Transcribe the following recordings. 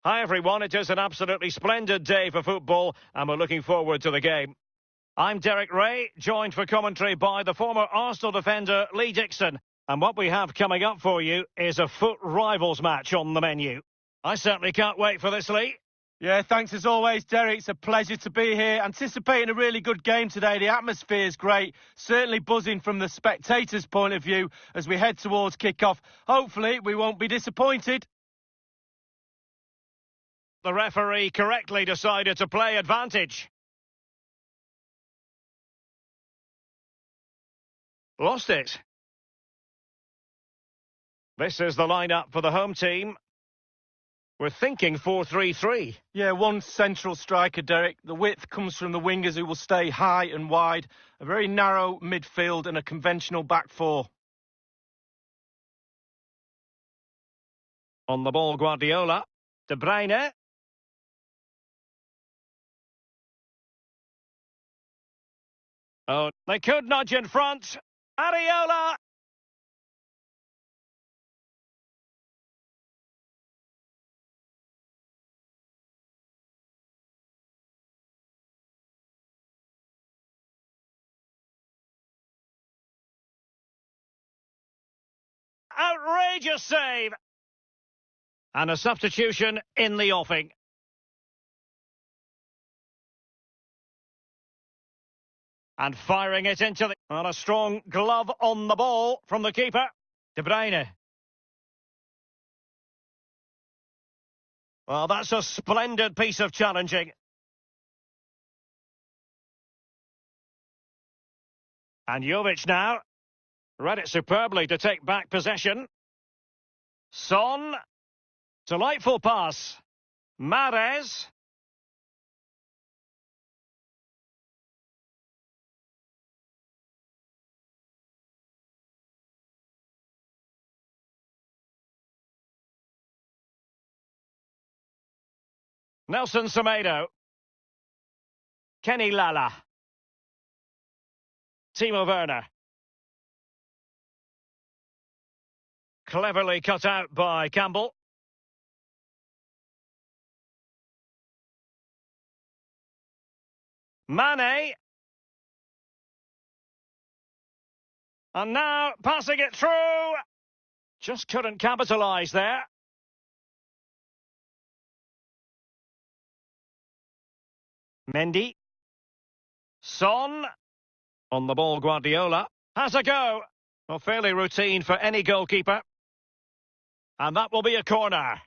Hi everyone, it is an absolutely splendid day for football and we're looking forward to the game. I'm Derek Ray, joined for commentary by the former Arsenal defender Lee Dixon. And what we have coming up for you is a foot rivals match on the menu. I certainly can't wait for this, Lee. Yeah, thanks as always, Derek. It's a pleasure to be here. Anticipating a really good game today. The atmosphere is great. Certainly buzzing from the spectators' point of view as we head towards kick-off. Hopefully, we won't be disappointed. The referee correctly decided to play advantage. Lost it. This is the lineup for the home team. We're thinking 4-3-3. Yeah, one central striker, Derek. The width comes from the wingers who will stay high and wide. A very narrow midfield and a conventional back four. On the ball, Guardiola. De Bruyne. Oh, they could nudge in front. Areola. Outrageous save. And a substitution in the offing. And firing it into the... And a strong glove on the ball from the keeper. De Bruyne. Well, that's a splendid piece of challenging. And Jovic now. Read it superbly to take back possession. Son. Delightful pass. Mahrez. Nelson Semedo. Kenny Lala. Timo Werner. Cleverly cut out by Campbell. Mane. And now passing it through. Just couldn't capitalise there. Mendy. Son. On the ball, Guardiola. Has a go. Well, fairly routine for any goalkeeper. And that will be a corner.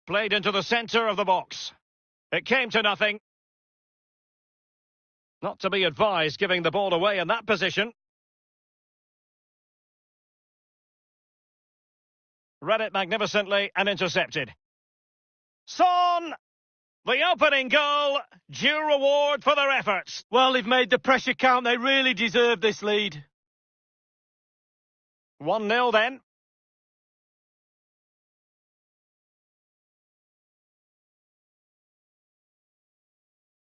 Played into the centre of the box. It came to nothing. Not to be advised giving the ball away in that position. Read it magnificently and intercepted. Son! The opening goal, due reward for their efforts. Well, they've made the pressure count. They really deserve this lead. 1-0 then.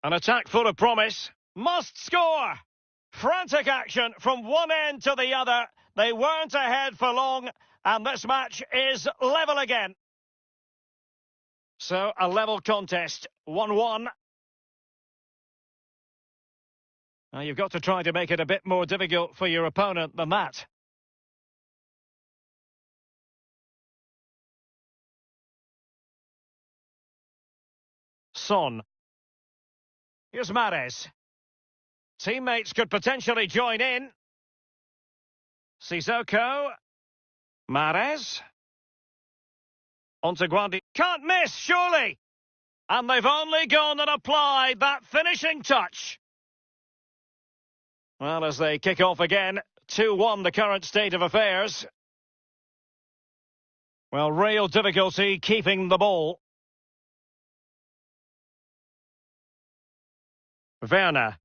An attack full of promise. Must score! Frantic action from one end to the other. They weren't ahead for long, and this match is level again. So, a level contest, 1-1. Now, you've got to try to make it a bit more difficult for your opponent than that. Son. Here's Mahrez. Teammates could potentially join in. Sissoko. Mahrez. On to Guardiola. Can't miss, surely! And they've only gone and applied that finishing touch. Well, as they kick off again, 2-1 the current state of affairs. Well, real difficulty keeping the ball. Werner.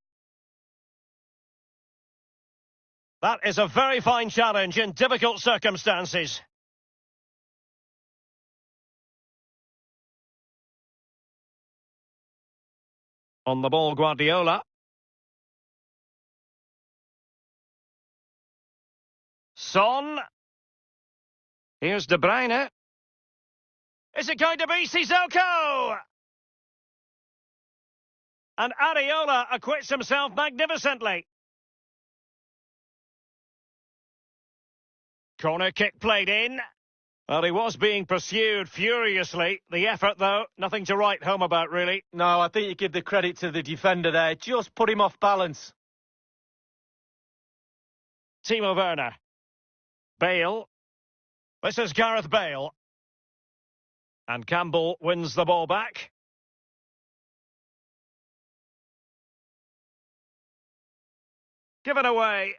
That is a very fine challenge in difficult circumstances. On the ball, Guardiola. Son. Here's De Bruyne. Is it going to be Sissoko? And Areola acquits himself magnificently. Corner kick played in. Well, he was being pursued furiously. The effort, though, nothing to write home about, really. No, I think you give the credit to the defender there. Just put him off balance. Timo Werner. Bale. This is Gareth Bale. And Campbell wins the ball back. Given away.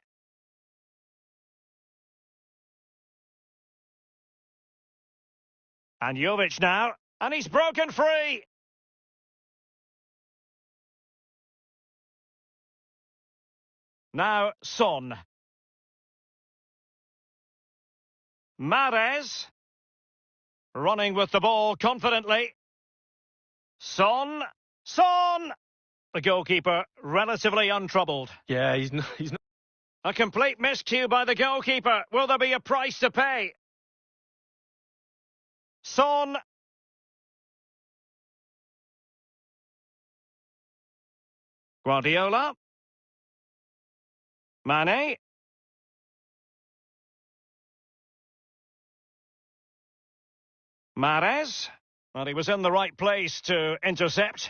And Jovic now. And he's broken free. Now Son. Mahrez. Running with the ball confidently. Son. Son! The goalkeeper relatively untroubled. Yeah, he's not... A complete miscue by the goalkeeper. Will there be a price to pay? Son. Guardiola. Mane. Mahrez. Well, he was in the right place to intercept.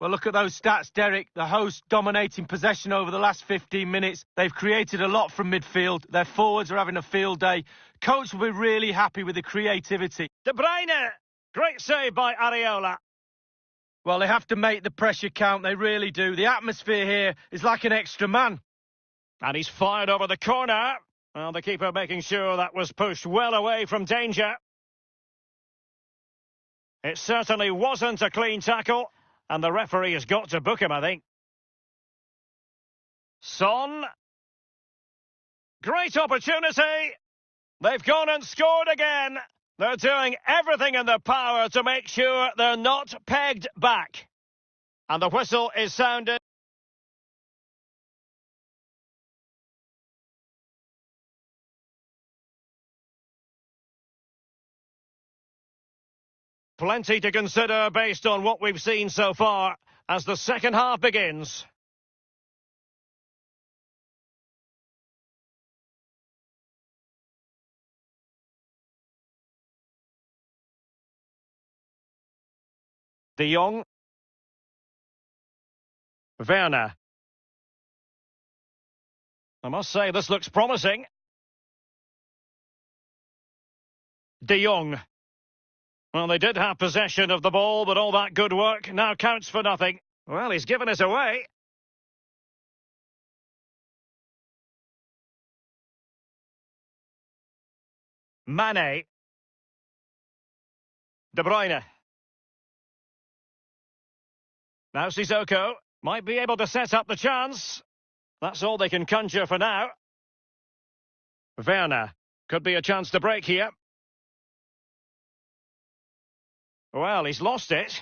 Well, look at those stats, Derek. The host dominating possession over the last 15 minutes. They've created a lot from midfield. Their forwards are having a field day. Coach will be really happy with the creativity. De Bruyne! Great save by Areola. Well, they have to make the pressure count. They really do. The atmosphere here is like an extra man. And he's fired over the corner. Well, the keeper making sure that was pushed well away from danger. It certainly wasn't a clean tackle. And the referee has got to book him, I think. Son. Great opportunity. They've gone and scored again. They're doing everything in their power to make sure they're not pegged back. And the whistle is sounded. Plenty to consider based on what we've seen so far as the second half begins. De Jong. Werner. I must say this looks promising. De Jong. Well, they did have possession of the ball, but all that good work now counts for nothing. Well, he's given it away. Mane. De Bruyne. Now Sissoko might be able to set up the chance. That's all they can conjure for now. Werner. Could be a chance to break here. Well, he's lost it.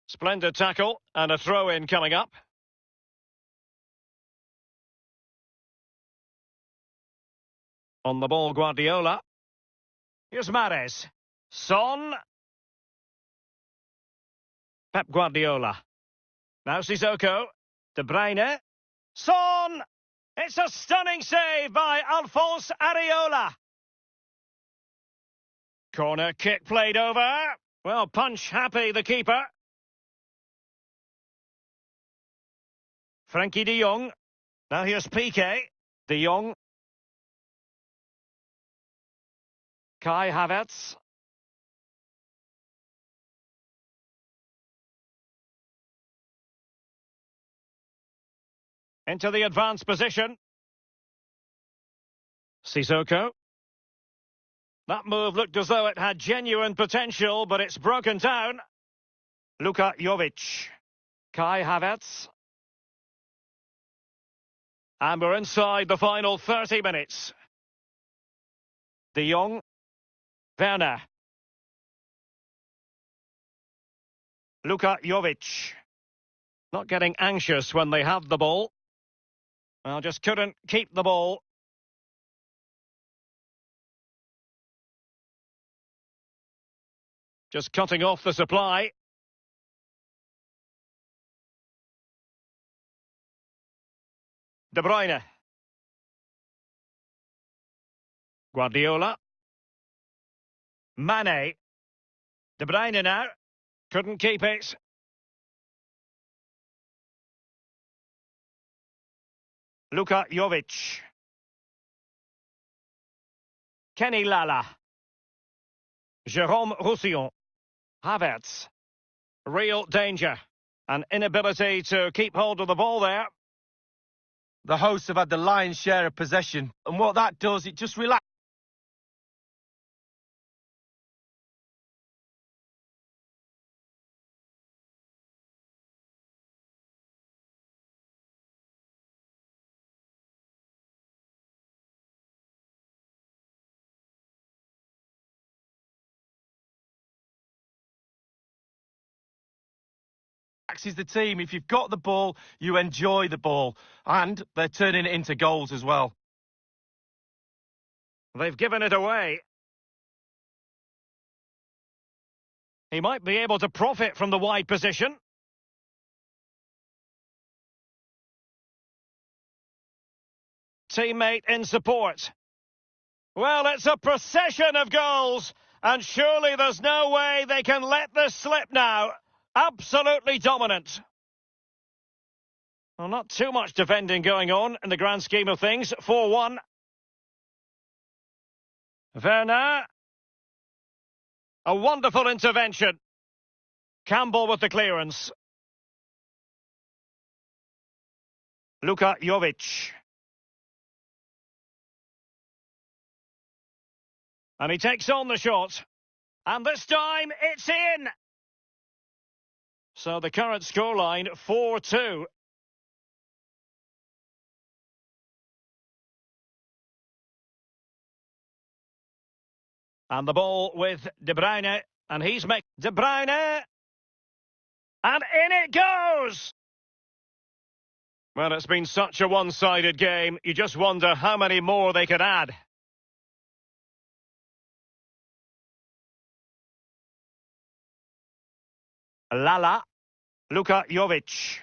Splendid tackle and a throw-in coming up. On the ball, Guardiola. Here's Mahrez. Son. Pep Guardiola. Now Sissoko. De Bruyne. Son! It's a stunning save by Alphonse Areola. Corner kick played over. Well, punch happy, the keeper. Frankie de Jong. Now here's Piqué. De Jong. Kai Havertz. Into the advanced position. Sissoko. That move looked as though it had genuine potential, but it's broken down. Luka Jovic. Kai Havertz. And we're inside the final 30 minutes. De Jong. Werner. Luka Jovic. Not getting anxious when they have the ball. Well, just couldn't keep the ball. Just cutting off the supply. De Bruyne. Guardiola. Mane. De Bruyne now. Couldn't keep it. Luka Jovic. Kenny Lala. Jérôme Roussillon. Havertz. Real danger. An inability to keep hold of the ball there. The hosts have had the lion's share of possession, and what that does, it just relaxes. Is the team. If you've got the ball, you enjoy the ball. And they're turning it into goals as well. They've given it away. He might be able to profit from the wide position. Teammate in support. Well, it's a procession of goals, and surely there's no way they can let this slip now. Absolutely dominant. Well, not too much defending going on in the grand scheme of things. 4-1. Werner. A wonderful intervention. Campbell with the clearance. Luka Jovic. And he takes on the shot. And this time, it's in! So the current scoreline, 4-2. And the ball with De Bruyne. And he's making De Bruyne. And in it goes! Well, it's been such a one-sided game. You just wonder how many more they could add. Lala. Luka Jovic.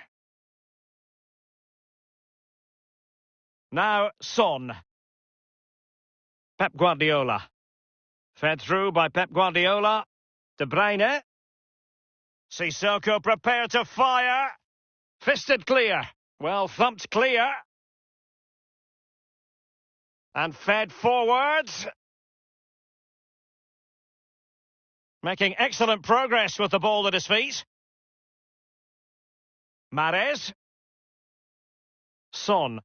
Now Son. Pep Guardiola. Fed through by Pep Guardiola. De Bruyne. Sissoko prepared to fire. Fisted clear. Well thumped clear. And fed forwards. Making excellent progress with the ball at his feet. Mahrez. Son.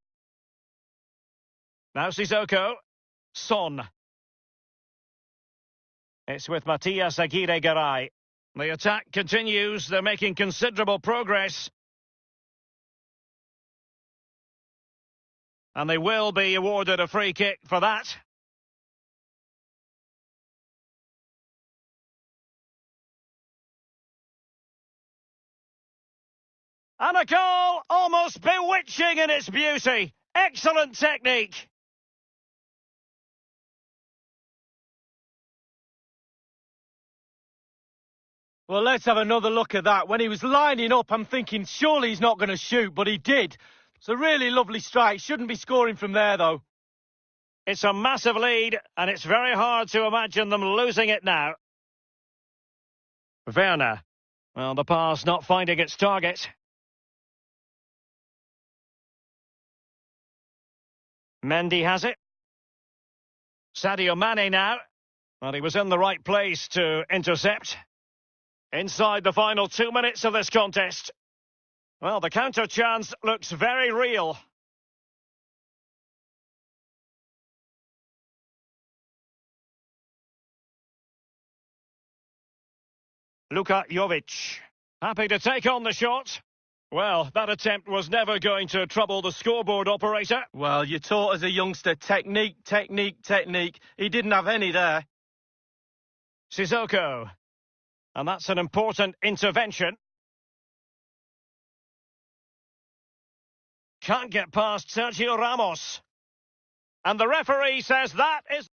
Now Sissoko. Son. It's with Matias Aguirre-Garay. The attack continues. They're making considerable progress. And they will be awarded a free kick for that. And a goal almost bewitching in its beauty. Excellent technique. Well, let's have another look at that. When he was lining up, I'm thinking, surely he's not going to shoot, but he did. It's a really lovely strike. Shouldn't be scoring from there, though. It's a massive lead, and it's very hard to imagine them losing it now. Werner. Well, the pass not finding its target. Mendy has it. Sadio Mane now. Well, he was in the right place to intercept. Inside the final 2 minutes of this contest. Well, the counter chance looks very real. Luka Jovic. Happy to take on the shot. Well, that attempt was never going to trouble the scoreboard operator. Well, you're taught as a youngster, technique, technique, technique. He didn't have any there. Sissoko. And that's an important intervention. Can't get past Sergio Ramos. And the referee says that is...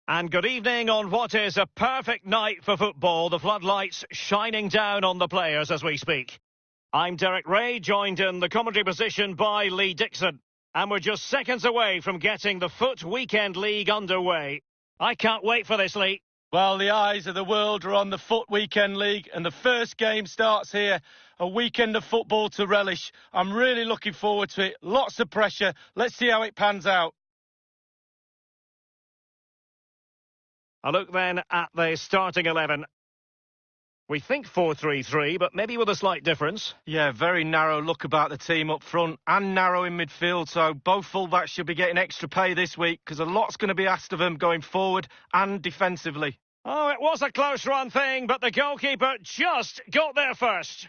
And good evening on what is a perfect night for football. The floodlights shining down on the players as we speak. I'm Derek Ray, joined in the commentary position by Lee Dixon. And we're just seconds away from getting the Foot Weekend League underway. I can't wait for this, Lee. Well, the eyes of the world are on the Foot Weekend League, and the first game starts here. A weekend of football to relish. I'm really looking forward to it. Lots of pressure. Let's see how it pans out. A look then at the starting 11. We think 4-3-3, but maybe with a slight difference. Yeah, very narrow look about the team up front and narrow in midfield, so both fullbacks should be getting extra pay this week because a lot's going to be asked of them going forward and defensively. Oh, it was a close run thing, but the goalkeeper just got there first.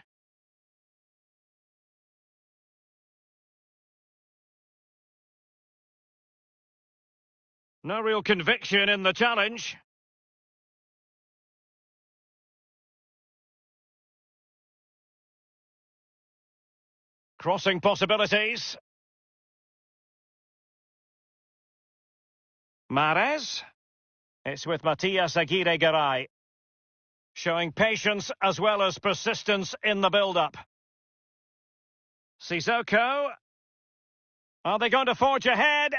No real conviction in the challenge. Crossing possibilities. Mahrez. It's with Matias Aguirre-Garay. Showing patience as well as persistence in the build-up. Sissoko. Are they going to forge ahead?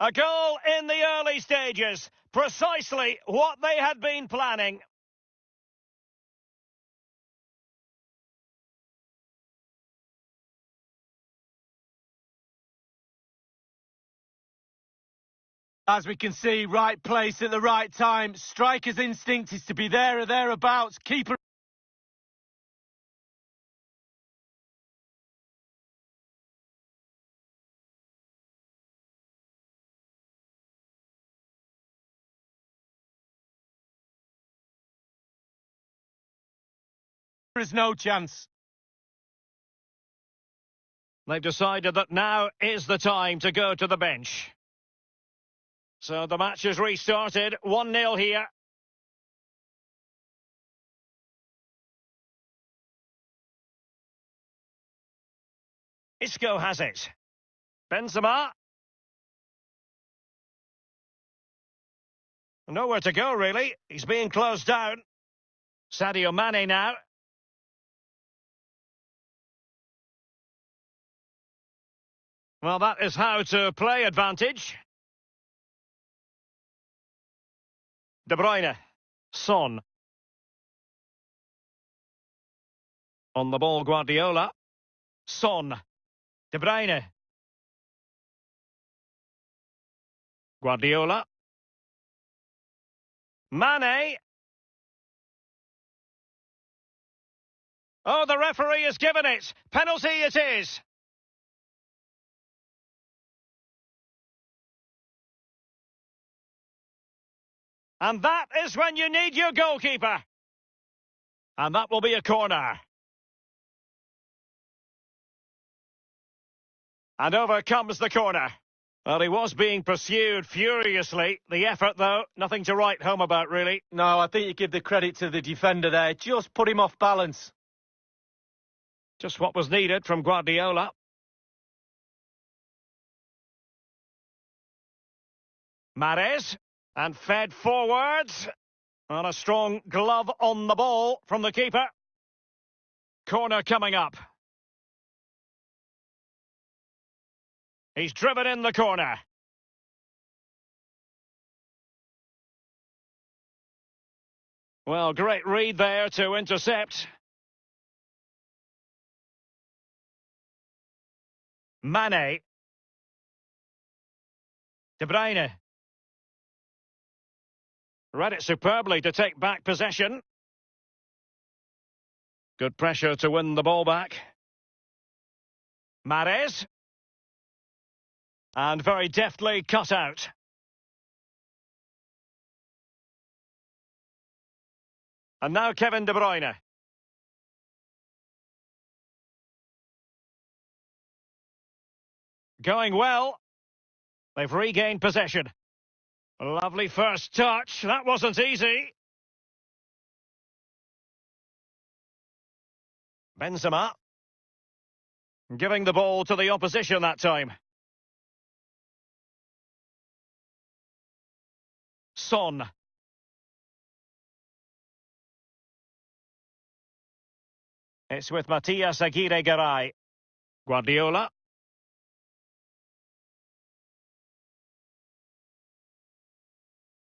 A goal in the early stages. Precisely what they had been planning. As we can see, right place at the right time. Striker's instinct is to be there or thereabouts. Keeper. There is no chance. They've decided that now is the time to go to the bench. So the match has restarted. 1-0 here. Isco has it. Benzema. Nowhere to go, really. He's being closed down. Sadio Mane now. Well, that is how to play advantage. De Bruyne. Son. On the ball, Guardiola. Son. De Bruyne. Guardiola. Mane. Oh, the referee has given it. Penalty it is. And that is when you need your goalkeeper. And that will be a corner. And over comes the corner. Well, he was being pursued furiously. The effort, though, nothing to write home about, really. No, I think you give the credit to the defender there. Just put him off balance. Just what was needed from Guardiola. Mahrez. And fed forwards. And a strong glove on the ball from the keeper. Corner coming up. He's driven in the corner. Well, great read there to intercept. Mane. De Bruyne. Read it superbly to take back possession. Good pressure to win the ball back. Mahrez. And very deftly cut out. And now Kevin De Bruyne. Going well. They've regained possession. Lovely first touch. That wasn't easy. Benzema. Giving the ball to the opposition that time. Son. It's with Matias Aguirre-Garay. Guardiola.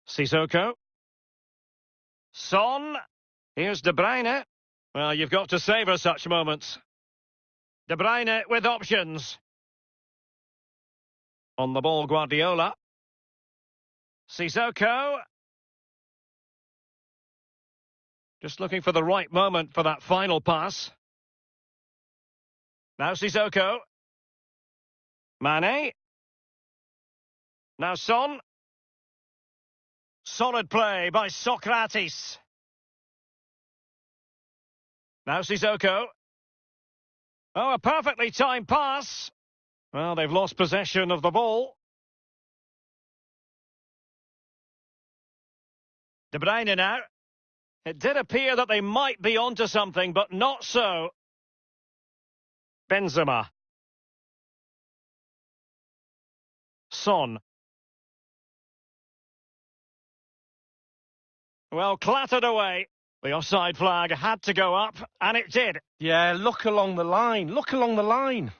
Sissoko. Son. Here's De Bruyne. Well, you've got to savour such moments. De Bruyne with options. On the ball, Guardiola. Sissoko. Just looking for the right moment for that final pass. Now Sissoko. Mane. Now Son. Solid play by Socrates. Now Sissoko. Oh, a perfectly timed pass. Well, they've lost possession of the ball. De Bruyne now. It did appear that they might be onto something, but not so. Benzema. Son. Well, clattered away. The offside flag had to go up, and it did. Yeah, look along the line. Look along the line.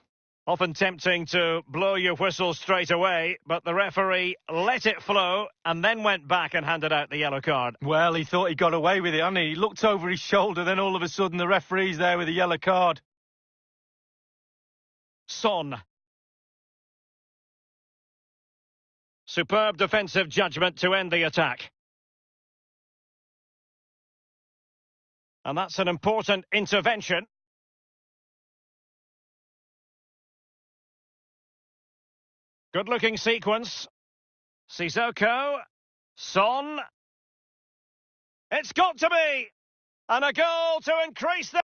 Often tempting to blow your whistle straight away, but the referee let it flow and then went back and handed out the yellow card. Well, he thought he got away with it, hadn't he? He looked over his shoulder, then all of a sudden the referee's there with a yellow card. Son. Superb defensive judgment to end the attack. And that's an important intervention. Good-looking sequence. Sissoko. Son. It's got to be! And a goal to increase the...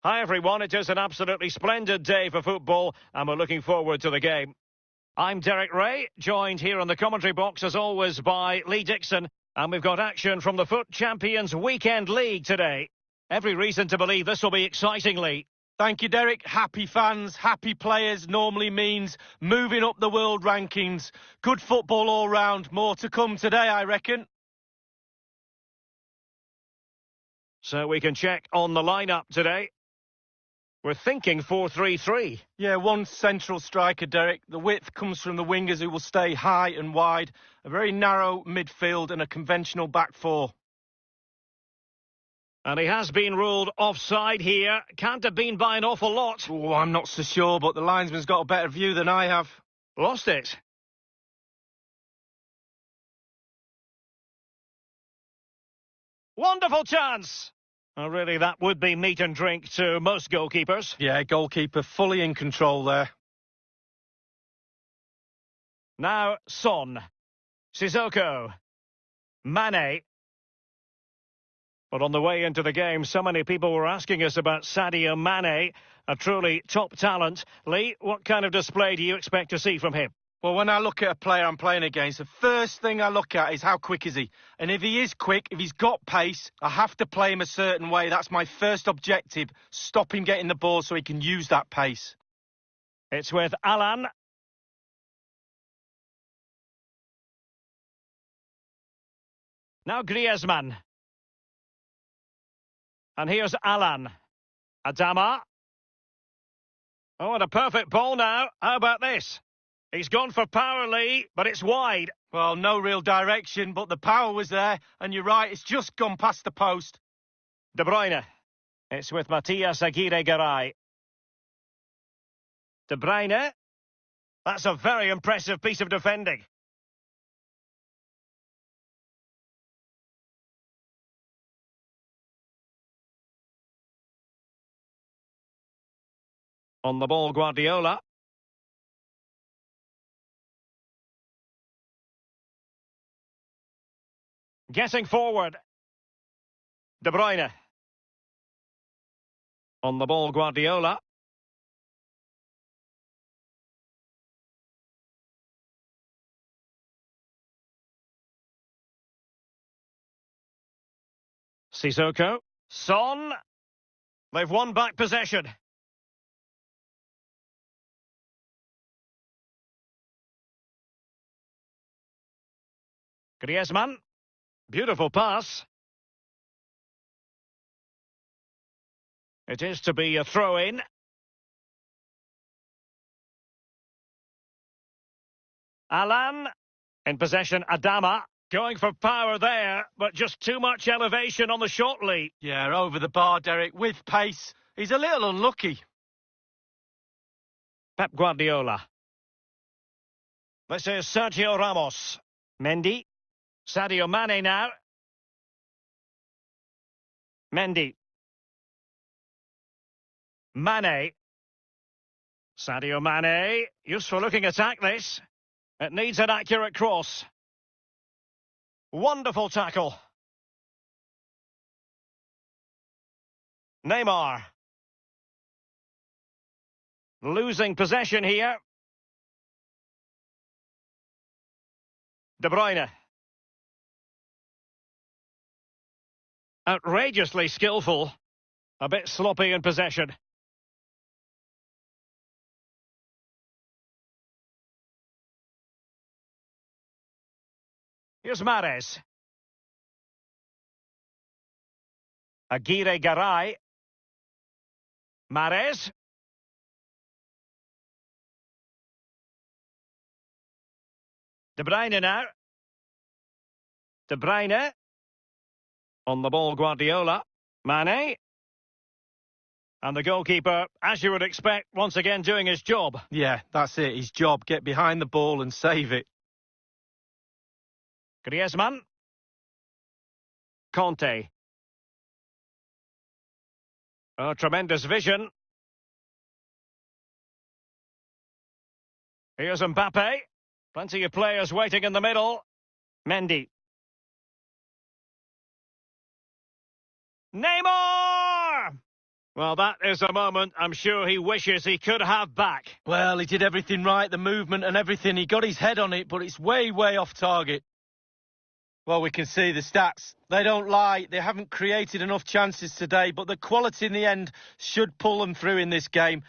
Hi everyone, it is an absolutely splendid day for football and we're looking forward to the game. I'm Derek Ray, joined here on the commentary box as always by Lee Dixon, and we've got action from the FUT Champions Weekend League today. Every reason to believe this will be exciting, Lee. Thank you, Derek. Happy fans, happy players normally means moving up the world rankings. Good football all round. More to come today, I reckon. So we can check on the lineup today. We're thinking 4-3-3. Yeah, one central striker, Derek. The width comes from the wingers who will stay high and wide. A very narrow midfield and a conventional back four. And he has been ruled offside here. Can't have been by an awful lot. Oh, I'm not so sure, but the linesman's got a better view than I have. Lost it. Wonderful chance. Oh, really, that would be meat and drink to most goalkeepers. Yeah, goalkeeper fully in control there. Now, Son. Sissoko. Mane. But on the way into the game, so many people were asking us about Sadio Mane, a truly top talent. Lee, what kind of display do you expect to see from him? Well, when I look at a player I'm playing against, the first thing I look at is how quick is he. And if he is quick, if he's got pace, I have to play him a certain way. That's my first objective. Stop him getting the ball so he can use that pace. It's with Alan. Now Griezmann. And here's Alan. Adama. Oh, and a perfect ball now. How about this? He's gone for power, Lee, but it's wide. Well, no real direction, but the power was there. And you're right, it's just gone past the post. De Bruyne. It's with Matias Aguirre-Garay. De Bruyne. That's a very impressive piece of defending. On the ball, Guardiola. Getting forward. De Bruyne. On the ball, Guardiola. Sissoko. Son. They've won back possession. Griezmann. Beautiful pass. It is to be a throw-in. Alan. In possession, Adama. Going for power there, but just too much elevation on the shot, Lee. Yeah, over the bar, Derek, with pace. He's a little unlucky. Pep Guardiola. This is Sergio Ramos. Mendy. Sadio Mane now. Mendy. Mane. Sadio Mane. Useful looking attack, this. It needs an accurate cross. Wonderful tackle. Neymar. Losing possession here. De Bruyne. Outrageously skillful. A bit sloppy in possession. Here's Mahrez. Aguirre-Garay. Mahrez. De Bruyne now. De Bruyne. On the ball, Guardiola. Mane. And the goalkeeper, as you would expect, once again doing his job. Yeah, that's it. His job. Get behind the ball and save it. Griezmann. Conte. Oh, tremendous vision. Here's Mbappe. Plenty of players waiting in the middle. Mendy. Neymar! Well, that is a moment I'm sure he wishes he could have back. Well, he did everything right, the movement and everything. He got his head on it, but it's way, way off target. Well, we can see the stats. They don't lie. They haven't created enough chances today, but the quality in the end should pull them through in this game.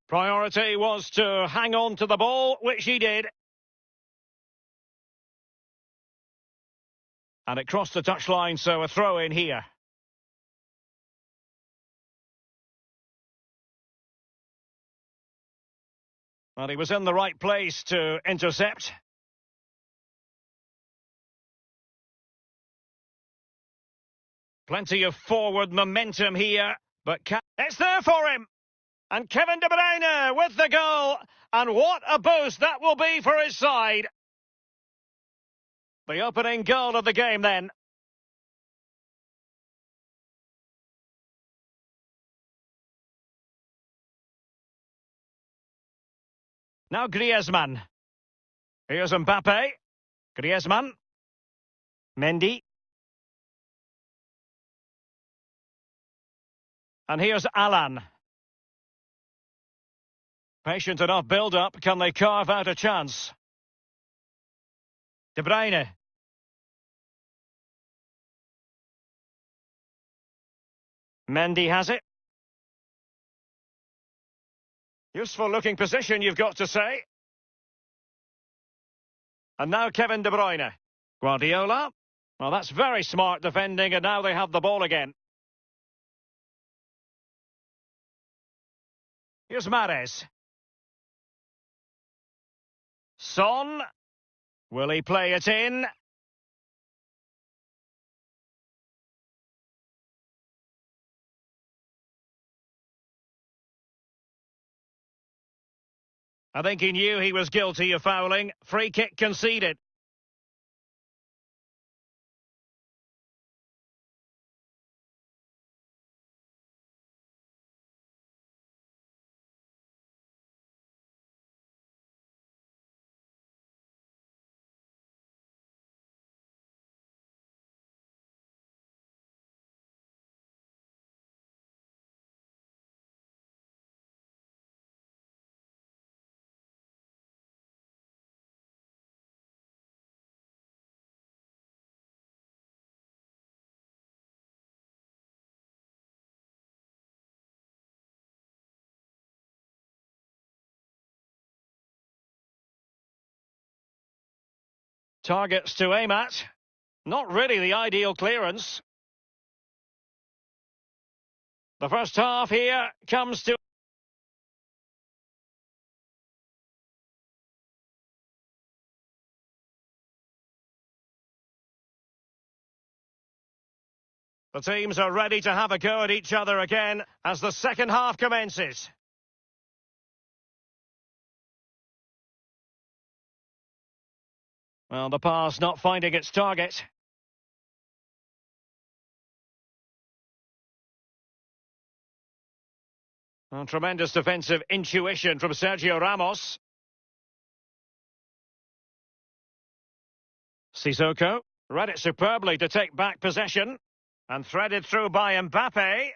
Priority was to hang on to the ball, which he did. And it crossed the touchline, so a throw in here. Well, he was in the right place to intercept. Plenty of forward momentum here, but it's there for him. And Kevin De Bruyne with the goal. And what a boost that will be for his side. The opening goal of the game then. Now Griezmann. Here's Mbappe. Griezmann. Mendy. And here's Alan. Patient enough build-up. Can they carve out a chance? De Bruyne. Mendy has it. Useful looking position, you've got to say. And now Kevin De Bruyne. Guardiola. Well, that's very smart defending, and now they have the ball again. Here's Mahrez. Son. Will he play it in? I think he knew he was guilty of fouling. Free kick conceded. Targets to aim at. Not really the ideal clearance. The first half here comes to... The teams are ready to have a go at each other again as the second half commences. Well, the pass not finding its target. Well, tremendous defensive intuition from Sergio Ramos. Sissoko read it superbly to take back possession. And threaded through by Mbappe.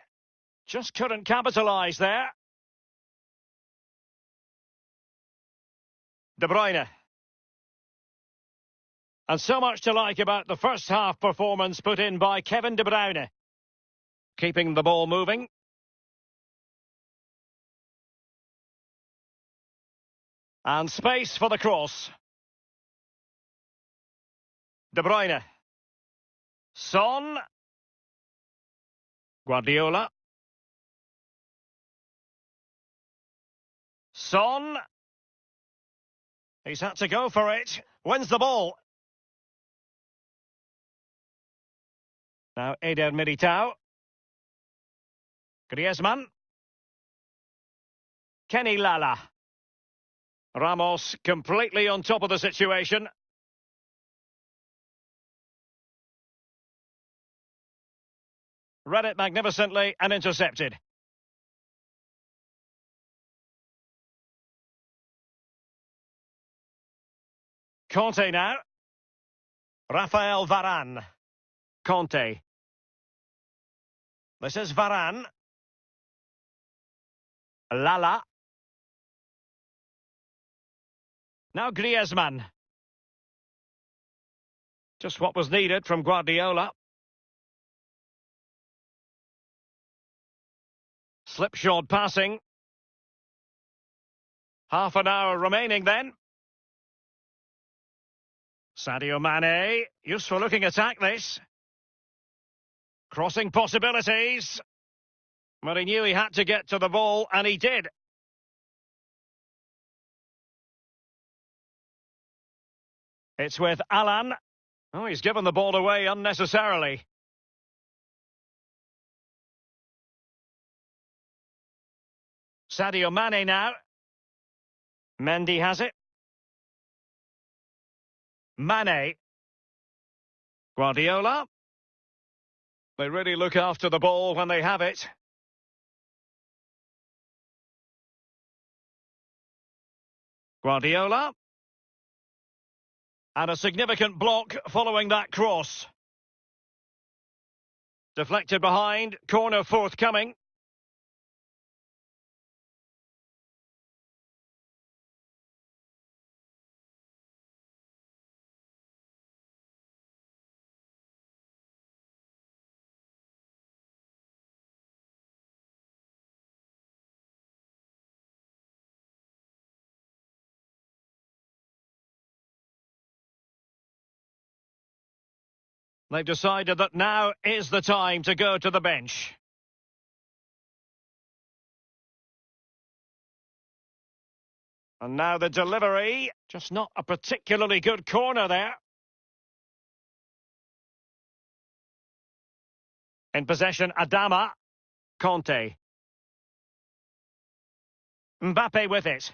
Just couldn't capitalise there. De Bruyne. And so much to like about the first half performance put in by Kevin De Bruyne. Keeping the ball moving. And space for the cross. De Bruyne. Son. Guardiola. Son. He's had to go for it. Wins the ball. Now Eder Militao. Griezmann. Kenny Lala. Ramos completely on top of the situation. Read it magnificently and intercepted. Conte now. Rafael Varane. Conte. This is Varane. Lala. Now Griezmann. Just what was needed from Guardiola. Slipshod passing. Half an hour remaining then. Sadio Mane. Useful looking attack this. Crossing possibilities. But he knew he had to get to the ball, and he did. It's with Alan. Oh, he's given the ball away unnecessarily. Sadio Mane now. Mendy has it. Mane. Guardiola. They really look after the ball when they have it. Guardiola. And a significant block following that cross. Deflected behind, corner forthcoming. They've decided that now is the time to go to the bench. And now the delivery. Just not a particularly good corner there. In possession, Adama. Conte. Mbappe with it.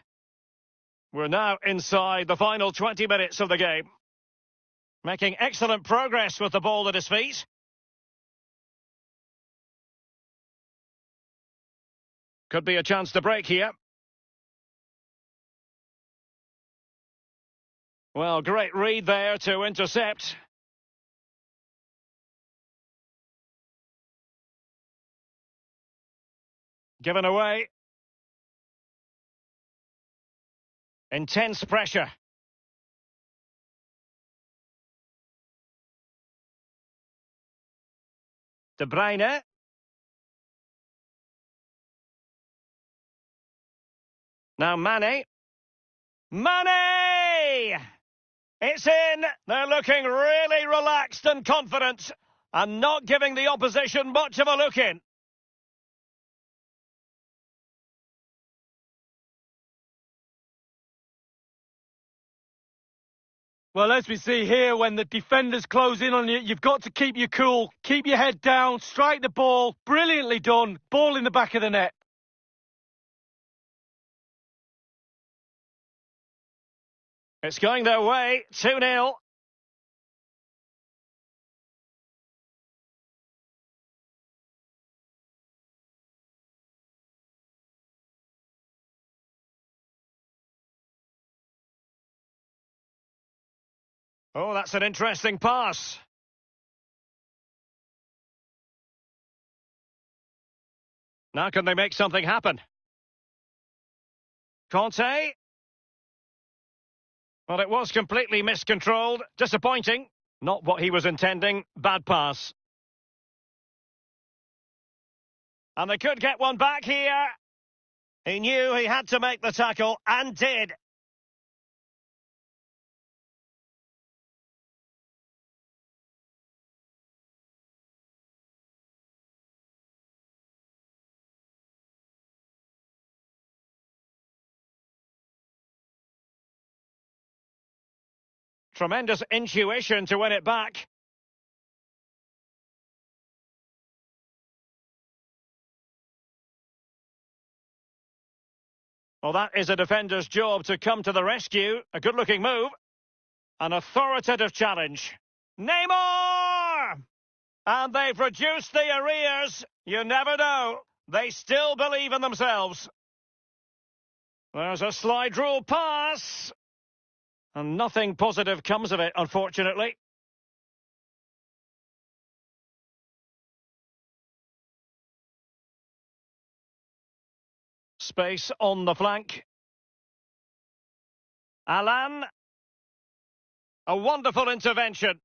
We're now inside the final 20 minutes of the game. Making excellent progress with the ball at his feet. Could be a chance to break here. Well, great read there to intercept. Given away. Intense pressure. De Bruyne. Now Mane. Mane! It's in. They're looking really relaxed and confident and not giving the opposition much of a look in. Well, as we see here, when the defenders close in on you, you've got to keep your cool, keep your head down, strike the ball. Brilliantly done. Ball in the back of the net. It's going their way. 2-0. Oh, that's an interesting pass. Now can they make something happen? Conte? Well, it was completely miscontrolled. Disappointing. Not what he was intending. Bad pass. And they could get one back here. He knew he had to make the tackle, and did. Tremendous intuition to win it back. Well, that is a defender's job to come to the rescue. A good-looking move. An authoritative challenge. Neymar! And they've reduced the arrears. You never know. They still believe in themselves. There's a slide rule pass. And nothing positive comes of it, unfortunately. Space on the flank. Alan. A wonderful intervention.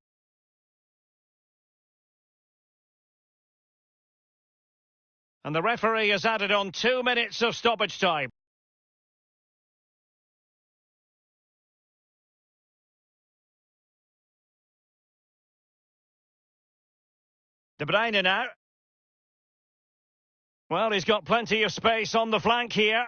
And the referee has added on 2 minutes of stoppage time. De Bruyne now. Well, he's got plenty of space on the flank here.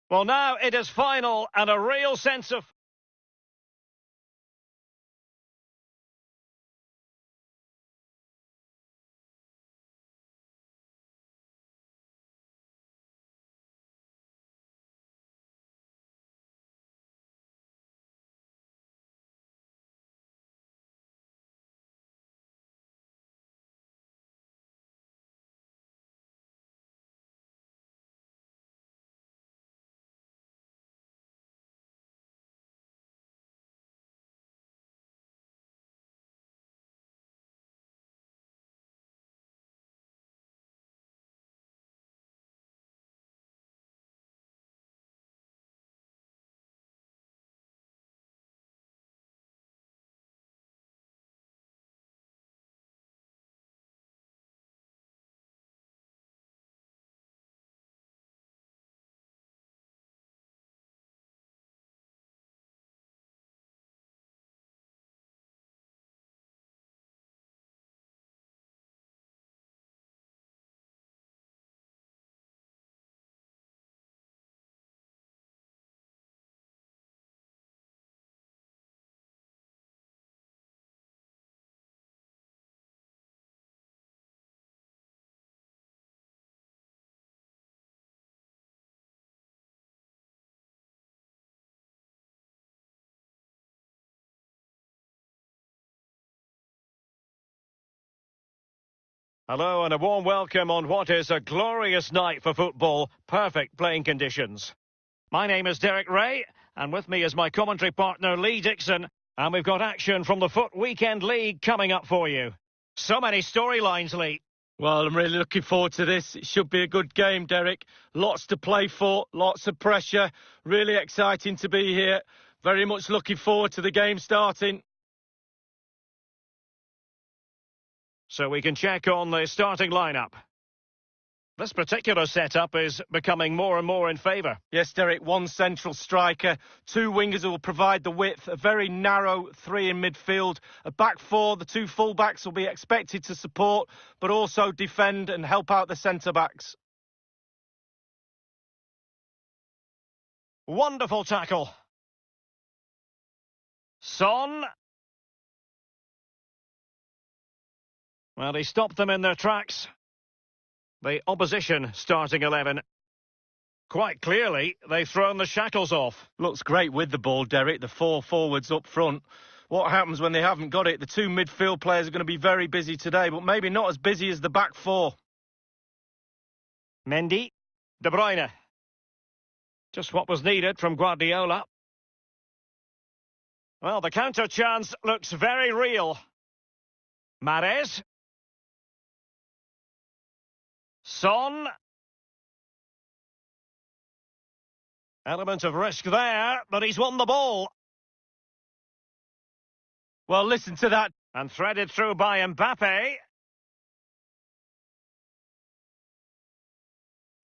Well, now it is final and a real sense of Hello and a warm welcome on what is a glorious night for football. Perfect playing conditions. My name is Derek Ray, and with me is my commentary partner Lee Dixon, and we've got action from the Foot Weekend League coming up for you. So many storylines, Lee. Well, I'm really looking forward to this. It should be a good game, Derek. Lots to play for, lots of pressure. Really exciting to be here. Very much looking forward to the game starting. So we can check on the starting lineup. This particular setup is becoming more and more in favour. Yes, Derek, one central striker, two wingers who will provide the width, a very narrow three in midfield, a back four, the two full-backs will be expected to support, but also defend and help out the centre-backs. Wonderful tackle. Son. Well, he stopped them in their tracks. The opposition starting 11. Quite clearly, they've thrown the shackles off. Looks great with the ball, Derek, the four forwards up front. What happens when they haven't got it? The two midfield players are going to be very busy today, but maybe not as busy as the back four. Mendy. De Bruyne. Just what was needed from Guardiola. Well, the counter chance looks very real. Mahrez. Son. Element of risk there, but he's won the ball. Well, listen to that. And threaded through by Mbappe.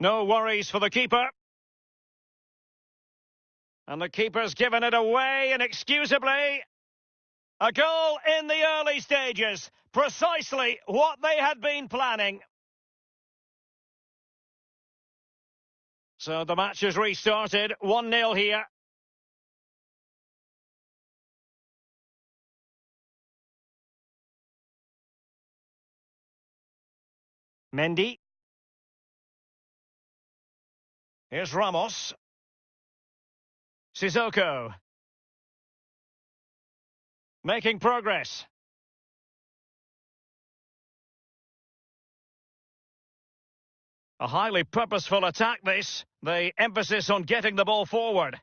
No worries for the keeper. And the keeper's given it away inexcusably. A goal in the early stages. Precisely what they had been planning. So the match has restarted. 1-0 here. Mendy. Here's Ramos. Sissoko. Making progress. A highly purposeful attack this. The emphasis on getting the ball forward.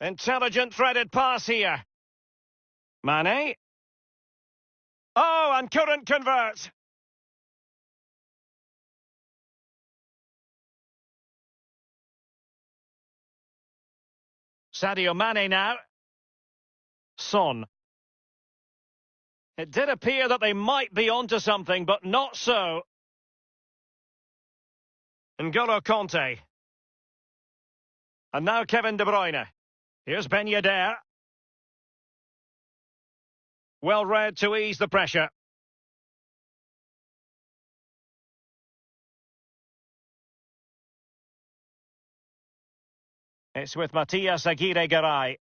Intelligent threaded pass here. Mane. Oh, and couldn't convert. Sadio Mane now. Son. It did appear that they might be onto something, but not so. N'Golo Kanté. And now Kevin De Bruyne. Here's Ben Yedder. Well read to ease the pressure. It's with Matias Aguirre-Garay.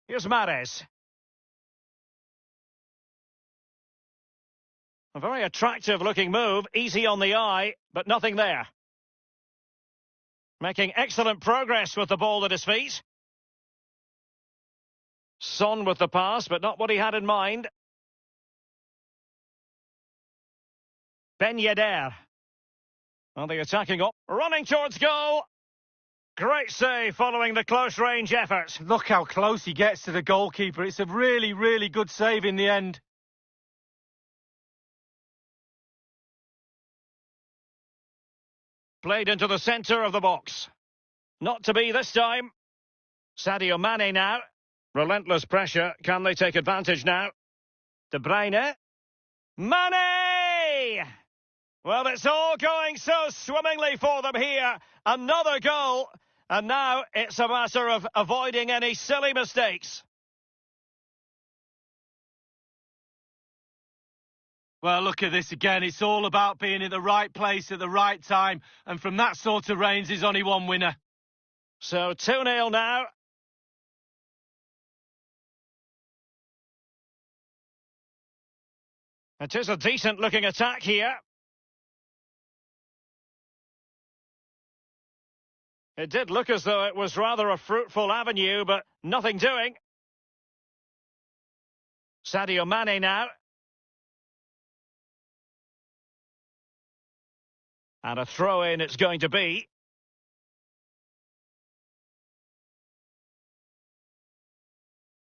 Here's Mahrez. A very attractive-looking move, easy on the eye, but nothing there. Making excellent progress with the ball at his feet. Son with the pass, but not what he had in mind. Ben Yedder. On the attacking up, running towards goal. Great save following the close-range effort. Look how close he gets to the goalkeeper. It's a really, really good save in the end. Played into the centre of the box. Not to be this time. Sadio Mane now. Relentless pressure. Can they take advantage now? De Bruyne. Mane! Well, it's all going so swimmingly for them here. Another goal. And now it's a matter of avoiding any silly mistakes. Well, look at this again. It's all about being in the right place at the right time. And from that sort of range, there's only one winner. So 2-0 now. It is a decent-looking attack here. It did look as though it was rather a fruitful avenue, but nothing doing. Sadio Mane now. And a throw-in it's going to be.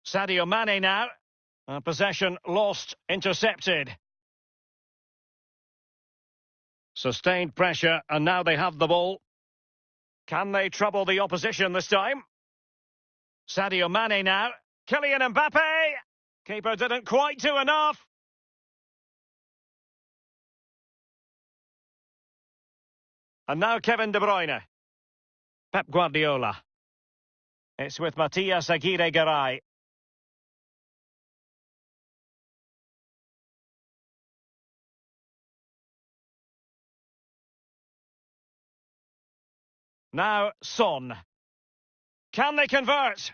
Sadio Mane now. Possession lost, intercepted. Sustained pressure, and now they have the ball. Can they trouble the opposition this time? Sadio Mane now. Kylian Mbappe! Keeper didn't quite do enough. And now Kevin De Bruyne. Pep Guardiola. It's with Matthias Aguirre-Garay. Now Son. Can they convert?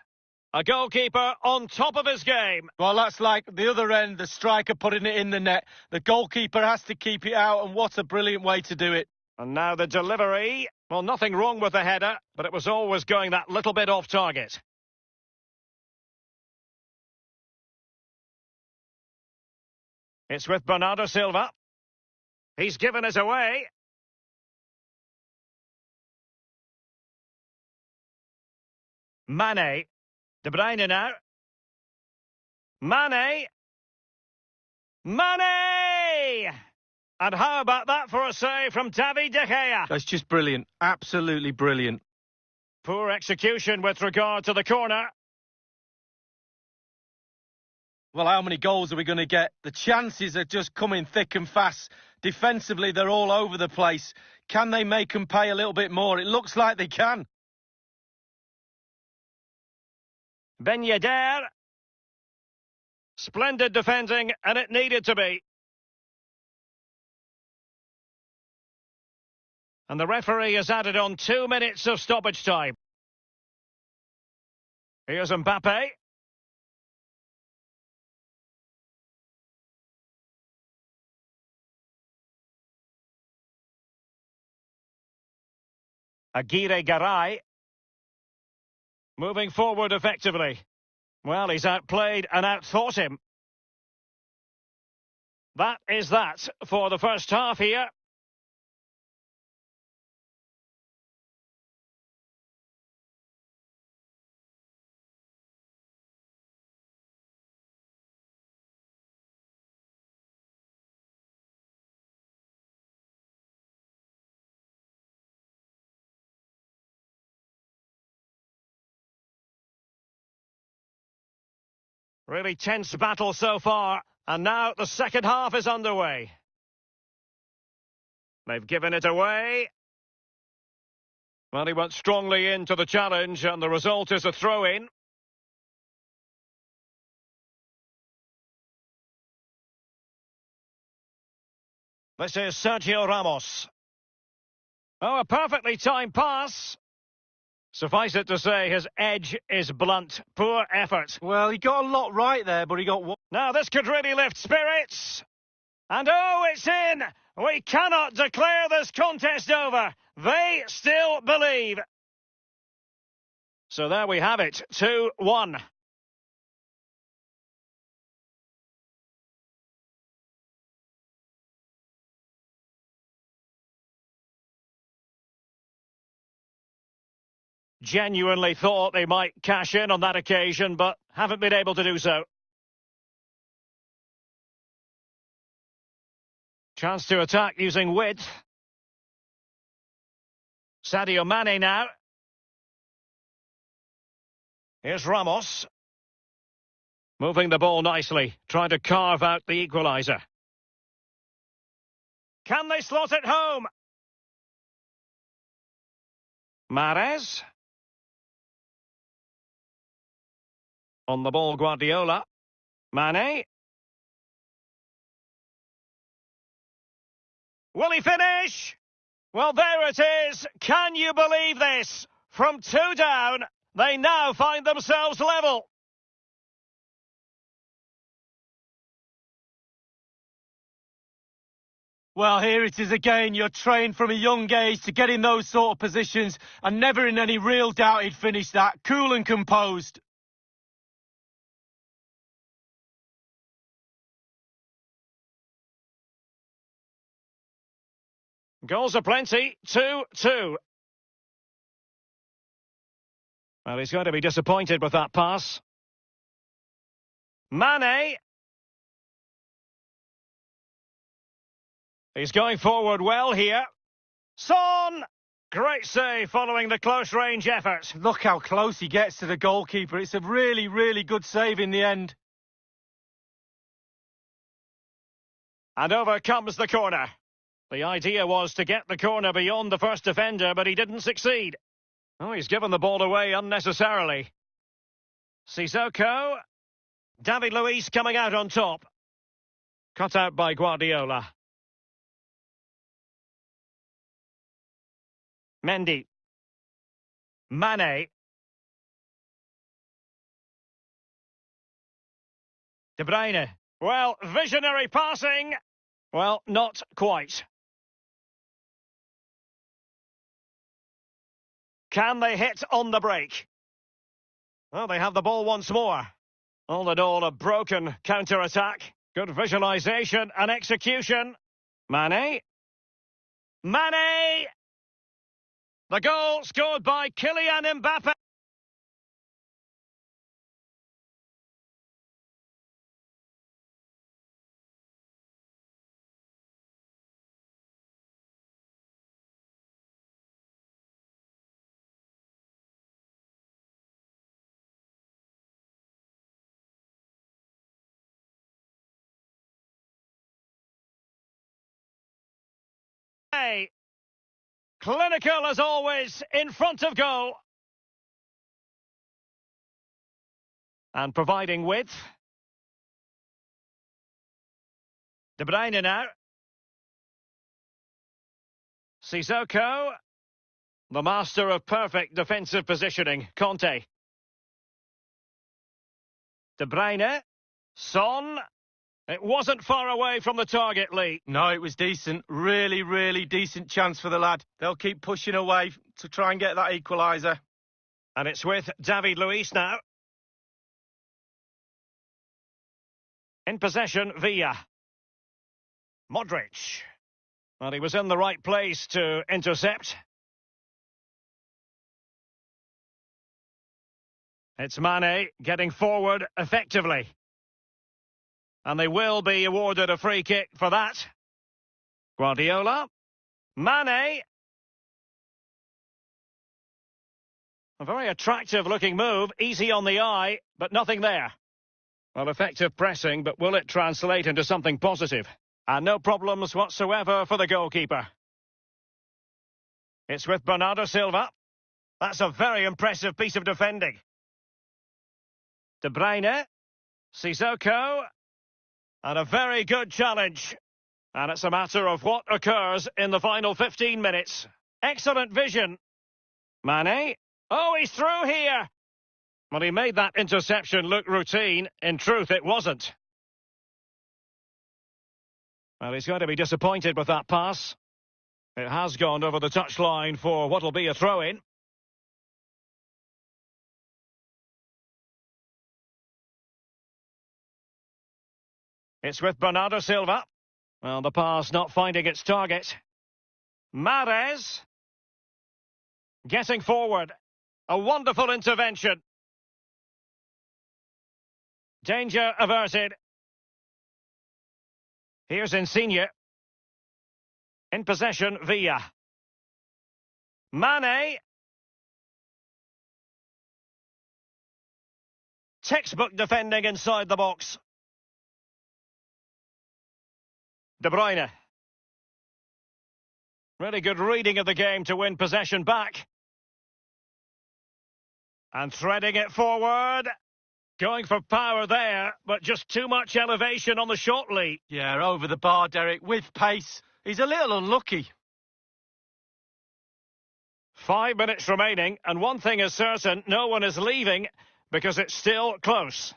A goalkeeper on top of his game. Well, that's like the other end, the striker putting it in the net. The goalkeeper has to keep it out, and what a brilliant way to do it. And now the delivery. Well, nothing wrong with the header, but it was always going that little bit off target. It's with Bernardo Silva. He's given it away. Mane. De Bruyne now. Mane. Mane! And how about that for a save from David De Gea? That's just brilliant. Absolutely brilliant. Poor execution with regard to the corner. Well, how many goals are we going to get? The chances are just coming thick and fast. Defensively, they're all over the place. Can they make them pay a little bit more? It looks like they can. Ben Yedder. Splendid defending, and it needed to be. And the referee has added on 2 minutes of stoppage time. Here's Mbappe. Aguirre-Garay. Moving forward effectively. Well, he's outplayed and outthought him. That is that for the first half here. Really tense battle so far, and now the second half is underway. They've given it away. Well, he went strongly into the challenge, and the result is a throw-in. This is Sergio Ramos. Oh, a perfectly timed pass. Suffice it to say, his edge is blunt. Poor effort. Well, he got a lot right there, but he got one. Now, this could really lift spirits. And oh, it's in! We cannot declare this contest over. They still believe. So there we have it, 2-1. Genuinely thought they might cash in on that occasion, but haven't been able to do so. Chance to attack using width. Sadio Mane now. Here's Ramos. Moving the ball nicely, trying to carve out the equaliser. Can they slot it home? Mahrez. On the ball, Guardiola. Mane. Will he finish? Well, there it is. Can you believe this? From 2 down, they now find themselves level. Well, here it is again. You're trained from a young age to get in those sort of positions, and never in any real doubt he'd finish that. Cool and composed. Goals aplenty, 2-2. Well, he's going to be disappointed with that pass. Mane. He's going forward well here. Son! Great save following the close-range effort. Look how close he gets to the goalkeeper. It's a really, really good save in the end. And over comes the corner. The idea was to get the corner beyond the first defender, but he didn't succeed. Oh, he's given the ball away unnecessarily. Sissoko. David Luiz coming out on top. Cut out by Guardiola. Mendy. Mane. De Bruyne. Well, visionary passing. Well, not quite. Can they hit on the break? Well, they have the ball once more. All in all, a broken counter-attack. Good visualisation and execution. Mane. Mane! The goal scored by Kylian Mbappe. Clinical as always, in front of goal. And providing width. De Bruyne now. Sissoko. The master of perfect defensive positioning, Conte. De Bruyne. Son. It wasn't far away from the target, Lee. No, it was decent. Really, really decent chance for the lad. They'll keep pushing away to try and get that equaliser. And it's with David Luiz now. In possession, Villa. Modric. Well, he was in the right place to intercept. It's Mane getting forward effectively. And they will be awarded a free kick for that. Guardiola. Mane. A very attractive looking move, easy on the eye, but nothing there. Well, effective pressing, but will it translate into something positive? And no problems whatsoever for the goalkeeper. It's with Bernardo Silva. That's a very impressive piece of defending. De Bruyne. Sissoko. And a very good challenge. And it's a matter of what occurs in the final 15 minutes. Excellent vision. Mane. Oh, he's through here. Well, he made that interception look routine. In truth, it wasn't. Well, he's going to be disappointed with that pass. It has gone over the touchline for what will be a throw-in. It's with Bernardo Silva. Well, the pass not finding its target. Mahrez. Getting forward. A wonderful intervention. Danger averted. Here's Insigne. In possession, Villa. Mane. Textbook defending inside the box. De Bruyne. Really good reading of the game to win possession back. And threading it forward. Going for power there, but just too much elevation on the shot, Lee. Yeah, over the bar, Derek, with pace. He's a little unlucky. 5 minutes remaining, and one thing is certain, no one is leaving because it's still close.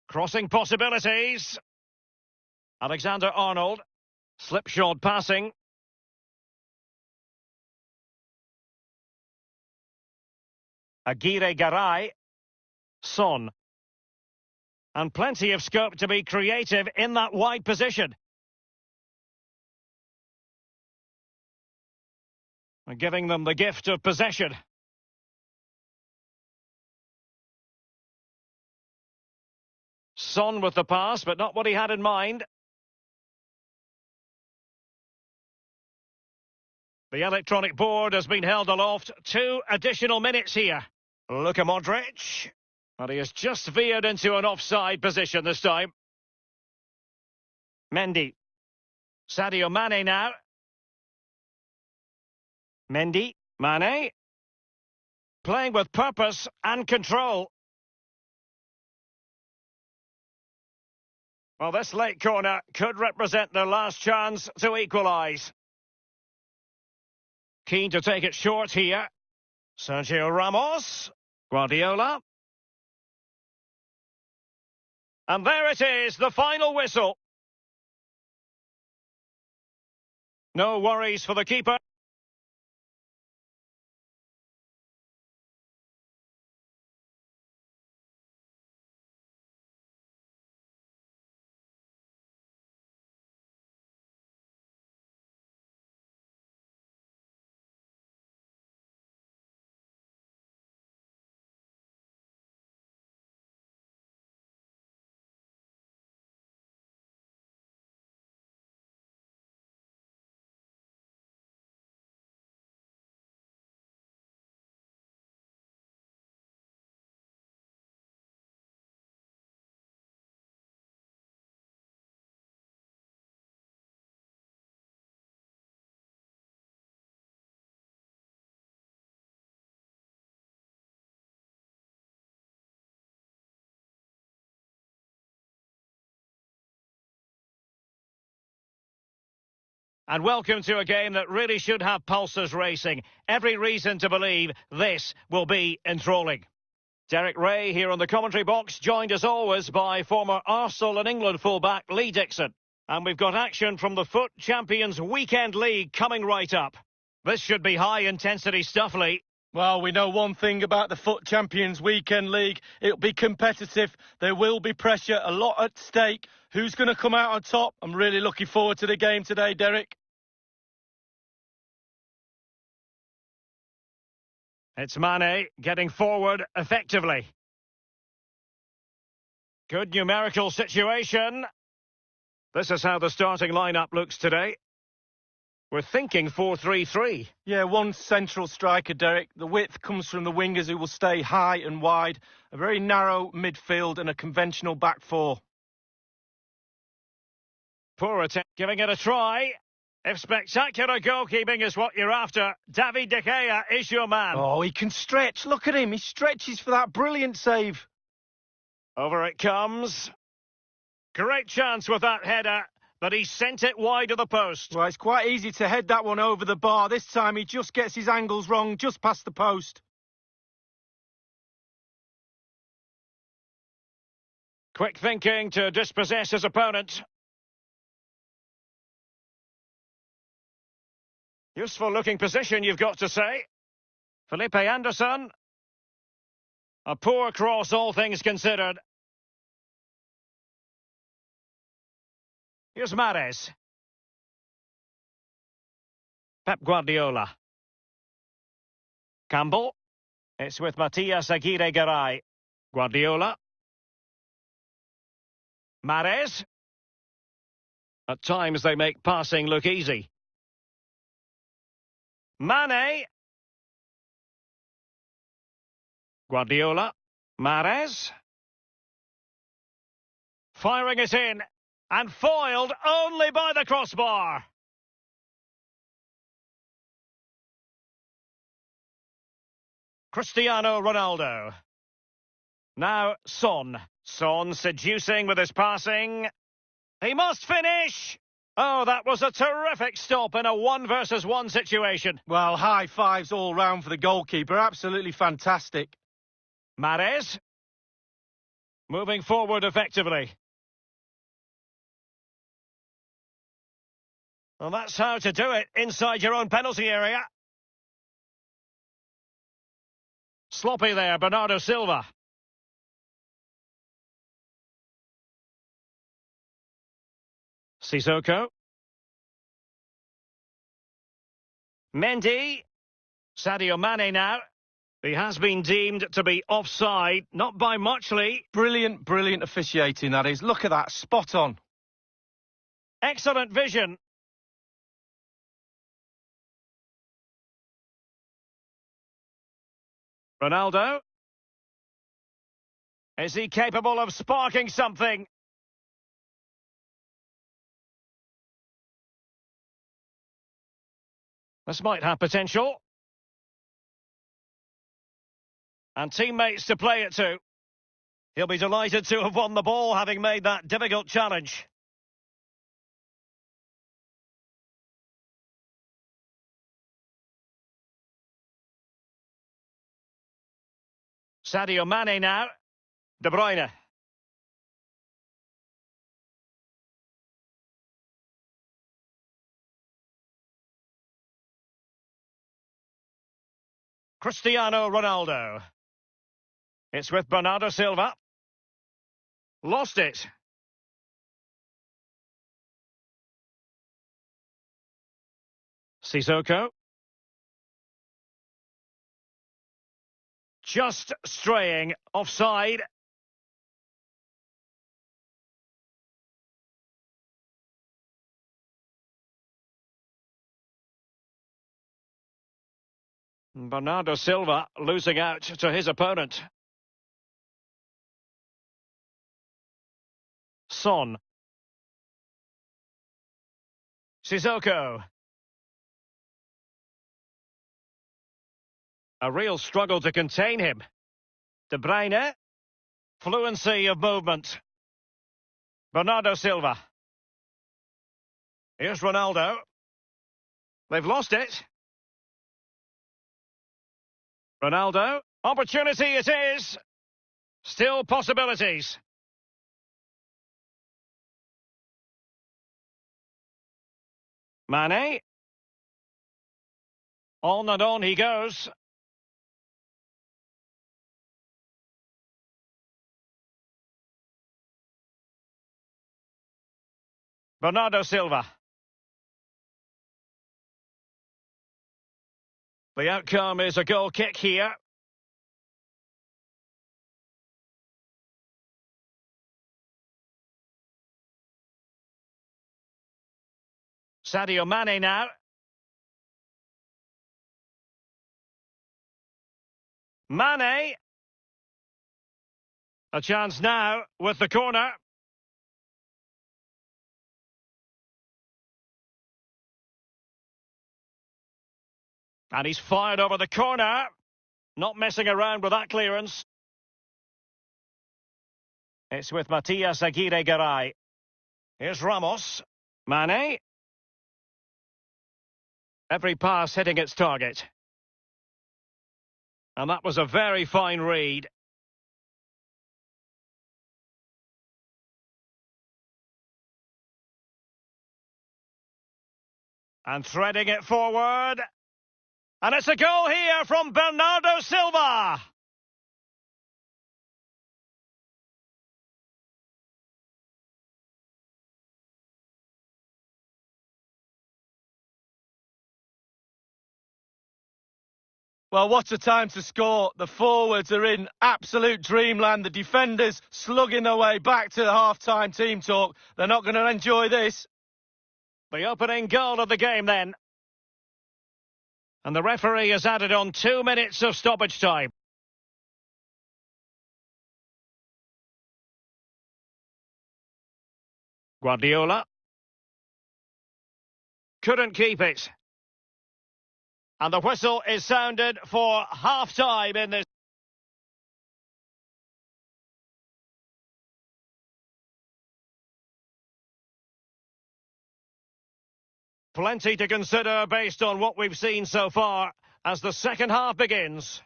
Crossing possibilities. Alexander-Arnold. Slipshod passing. Aguirre Garay. Son. And plenty of scope to be creative in that wide position. And giving them the gift of possession. Son with the pass, but not what he had in mind. The electronic board has been held aloft. 2 additional minutes here. Luka Modric. And he has just veered into an offside position this time. Mendy. Sadio Mane now. Mendy. Mane. Playing with purpose and control. Well, this late corner could represent their last chance to equalise. Keen to take it short here. Sergio Ramos. Guardiola. And there it is, the final whistle. No worries for the keeper. And welcome to a game that really should have pulses racing. Every reason to believe this will be enthralling. Derek Ray here on the commentary box, joined as always by former Arsenal and England fullback Lee Dixon. And we've got action from the FUT Champions Weekend League coming right up. This should be high-intensity stuff, Lee. Well, we know one thing about the FUT Champions Weekend League. It'll be competitive. There will be pressure, a lot at stake. Who's going to come out on top? I'm really looking forward to the game today, Derek. It's Mane getting forward effectively. Good numerical situation. This is how the starting lineup looks today. We're thinking 4-3-3. Yeah, one central striker, Derek. The width comes from the wingers who will stay high and wide. A very narrow midfield and a conventional back four. Poor attempt, giving it a try. If spectacular goalkeeping is what you're after, David De Gea is your man. Oh, he can stretch. Look at him. He stretches for that brilliant save. Over it comes. Great chance with that header, but he sent it wide of the post. Well, it's quite easy to head that one over the bar. This time he just gets his angles wrong, just past the post. Quick thinking to dispossess his opponent. Useful looking position, you've got to say. Felipe Anderson. A poor cross, all things considered. Here's Mahrez. Pep Guardiola. Campbell. It's with Matias Aguirre Garay. Guardiola. Mahrez. At times they make passing look easy. Mane. Guardiola. Mahrez. Firing it in. And foiled only by the crossbar. Cristiano Ronaldo. Now Son. Son seducing with his passing. He must finish! Oh, that was a terrific stop in a 1-versus-1 situation. Well, high fives all round for the goalkeeper. Absolutely fantastic. Mahrez. Moving forward effectively. Well, that's how to do it inside your own penalty area. Sloppy there, Bernardo Silva. Sissoko. Mendy. Sadio Mane now. He has been deemed to be offside, not by much, Lee. Brilliant, brilliant officiating, that is. Look at that, spot on. Excellent vision. Ronaldo. Is he capable of sparking something? This might have potential. And teammates to play it to. He'll be delighted to have won the ball, having made that difficult challenge. Sadio Mane now. De Bruyne. Cristiano Ronaldo. It's with Bernardo Silva. Lost it. Sissoko. Just straying offside. Bernardo Silva losing out to his opponent. Son. Sissoko. A real struggle to contain him. De Bruyne. Fluency of movement. Bernardo Silva. Here's Ronaldo. They've lost it. Ronaldo. Opportunity it is. Still possibilities. Mane. On and on he goes. Bernardo Silva. The outcome is a goal kick here. Sadio Mane now. Mane. A chance now with the corner. And he's fired over the corner. Not messing around with that clearance. It's with Matias Aguirre-Garay. Here's Ramos. Mane. Every pass hitting its target. And that was a very fine read. And threading it forward. And it's a goal here from Bernardo Silva. Well, what a time to score. The forwards are in absolute dreamland. The defenders slugging their way back to the half-time team talk. They're not going to enjoy this. The opening goal of the game then. And the referee has added on 2 minutes of stoppage time. Guardiola. Couldn't keep it. And the whistle is sounded for half-time in this. Plenty to consider based on what we've seen so far as the second half begins.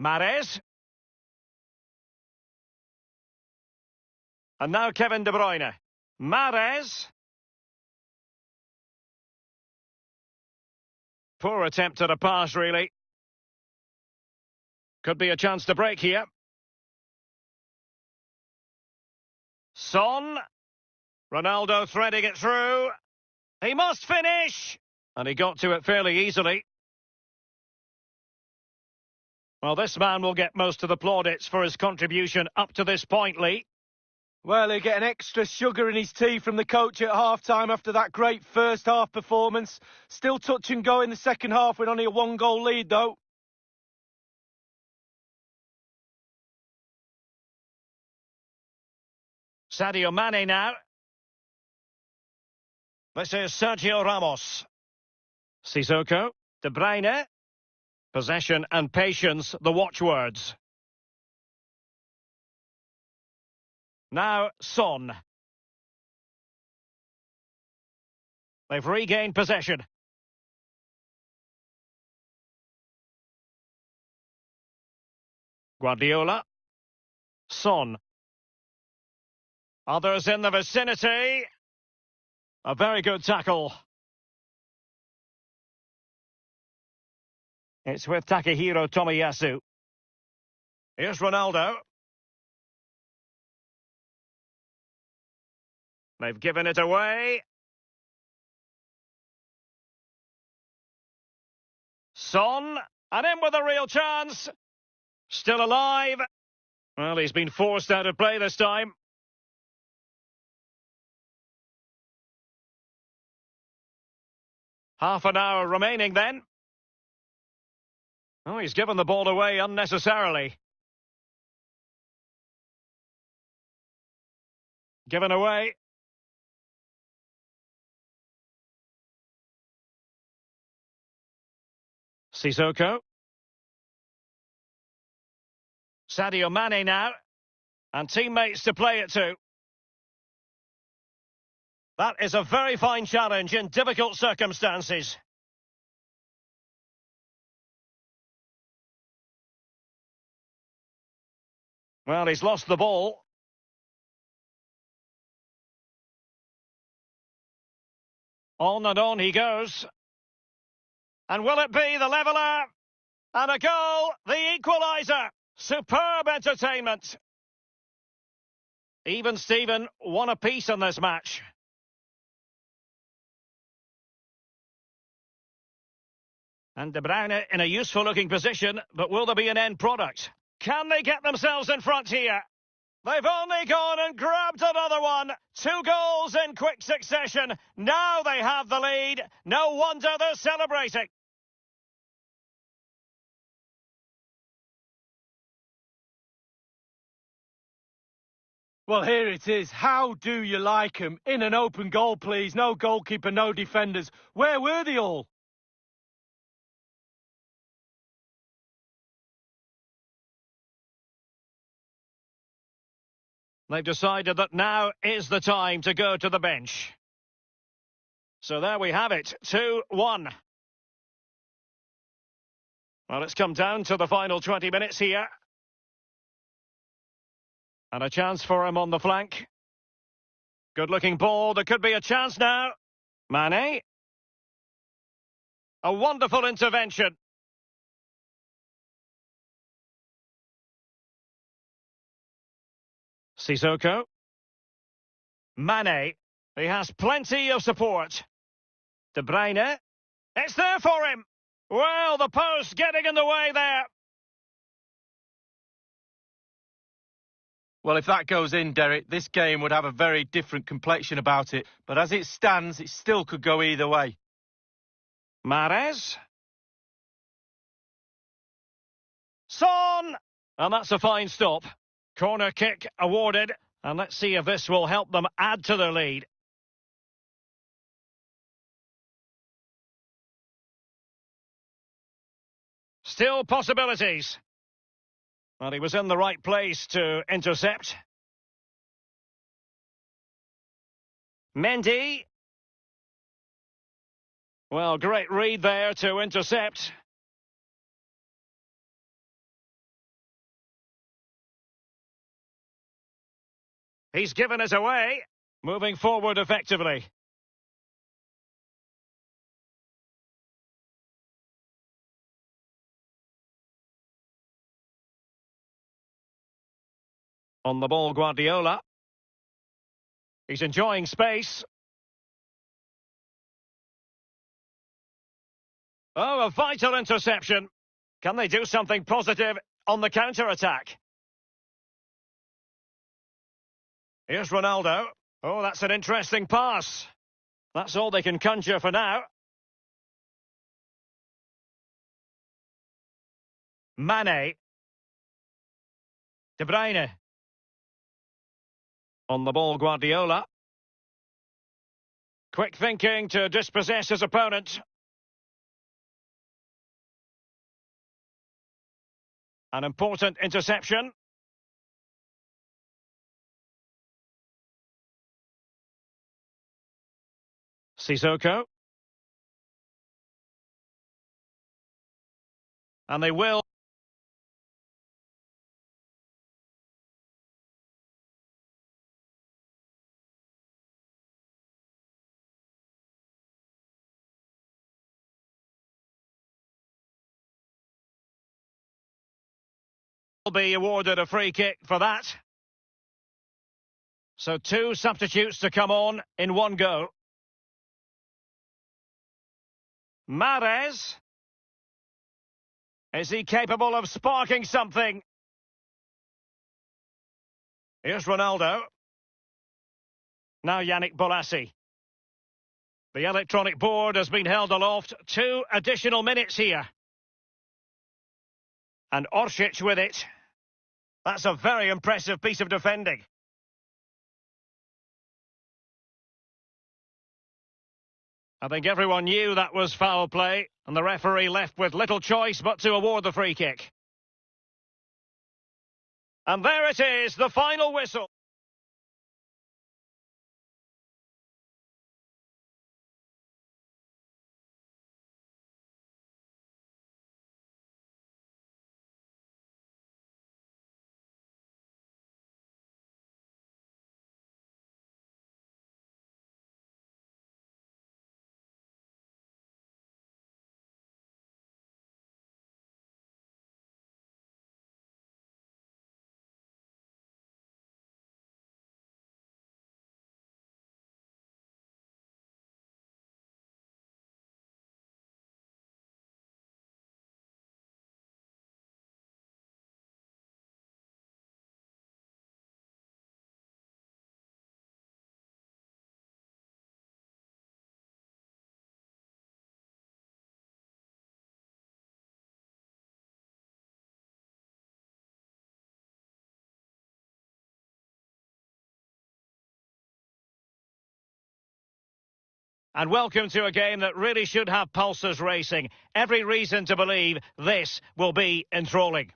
Mahrez. And now Kevin De Bruyne. Mahrez. Poor attempt at a pass, really. Could be a chance to break here. Son. Ronaldo threading it through. He must finish! And he got to it fairly easily. Well, this man will get most of the plaudits for his contribution up to this point, Lee. Well, he'll get an extra sugar in his tea from the coach at half-time after that great first-half performance. Still touch and go in the second half with only a one-goal lead, though. Sadio Mane now. This is Sergio Ramos. Sissoko. De Bruyne. Possession and patience, the watchwords. Now, Son. They've regained possession. Guardiola. Son. Others in the vicinity. A very good tackle. It's with Takehiro Tomiyasu. Here's Ronaldo. They've given it away. Son, and in with a real chance. Still alive. Well, he's been forced out of play this time. Half an hour remaining then. Oh, he's given the ball away unnecessarily. Given away. Sissoko. Sadio Mane now. And teammates to play it to. That is a very fine challenge in difficult circumstances. Well, he's lost the ball. On and on he goes. And will it be the leveller? And a goal, the equaliser. Superb entertainment. Even Steven, one apiece in this match. And De Bruyne in a useful-looking position, but will there be an end product? Can they get themselves in front here? They've only gone and grabbed another one. 2 goals in quick succession. Now they have the lead. No wonder they're celebrating. Well, here it is. How do you like them? In an open goal, please. No goalkeeper, no defenders. Where were they all? They've decided that now is the time to go to the bench. So there we have it, 2-1. Well, it's come down to the final 20 minutes here. And a chance for him on the flank. Good-looking ball, there could be a chance now. Mane. A wonderful intervention. Sissoko. Mane. He has plenty of support. De Bruyne. It's there for him. Well, the post getting in the way there. Well, if that goes in, Derek, this game would have a very different complexion about it. But as it stands, it still could go either way. Mahrez. Son! And that's a fine stop. Corner kick awarded. And let's see if this will help them add to their lead. Still possibilities. Well, he was in the right place to intercept. Mendy. Well, great read there to intercept. He's given it away. Moving forward effectively. On the ball, Guardiola. He's enjoying space. Oh, a vital interception. Can they do something positive on the counter-attack? Here's Ronaldo. Oh, that's an interesting pass. That's all they can conjure for now. Mane. De Bruyne. On the ball, Guardiola. Quick thinking to dispossess his opponent. An important interception. Sissoko. And they will be awarded a free kick for that. So 2 substitutes to come on in one go. Mahrez. Is he capable of sparking something? Here's Ronaldo. Now Yannick Bolasie. The electronic board has been held aloft. 2 additional minutes here. And Oršić with it. That's a very impressive piece of defending. I think everyone knew that was foul play, and the referee left with little choice but to award the free kick. And there it is, the final whistle. And welcome to a game that really should have pulses racing. Every reason to believe this will be enthralling.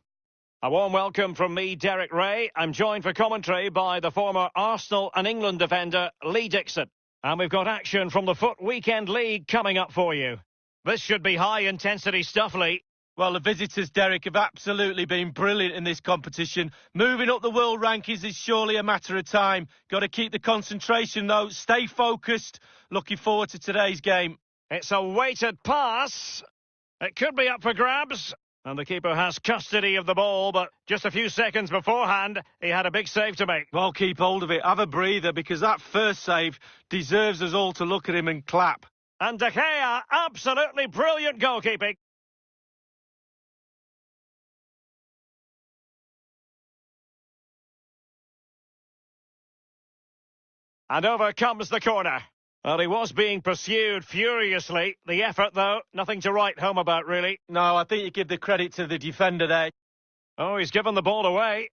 A warm welcome from me, Derek Ray. I'm joined for commentary by the former Arsenal and England defender, Lee Dixon. And we've got action from the FUT Weekend League coming up for you. This should be high-intensity stuff, Lee. Well, the visitors, Derek, have absolutely been brilliant in this competition. Moving up the world rankings is surely a matter of time. Got to keep the concentration, though. Stay focused. Looking forward to today's game. It's a weighted pass. It could be up for grabs. And the keeper has custody of the ball, but just a few seconds beforehand, he had a big save to make. Well, keep hold of it. Have a breather, because that first save deserves us all to look at him and clap. And De Gea, absolutely brilliant goalkeeping. And over comes the corner. Well, he was being pursued furiously. The effort, though, nothing to write home about, really. No, I think you give the credit to the defender there. Oh, he's given the ball away.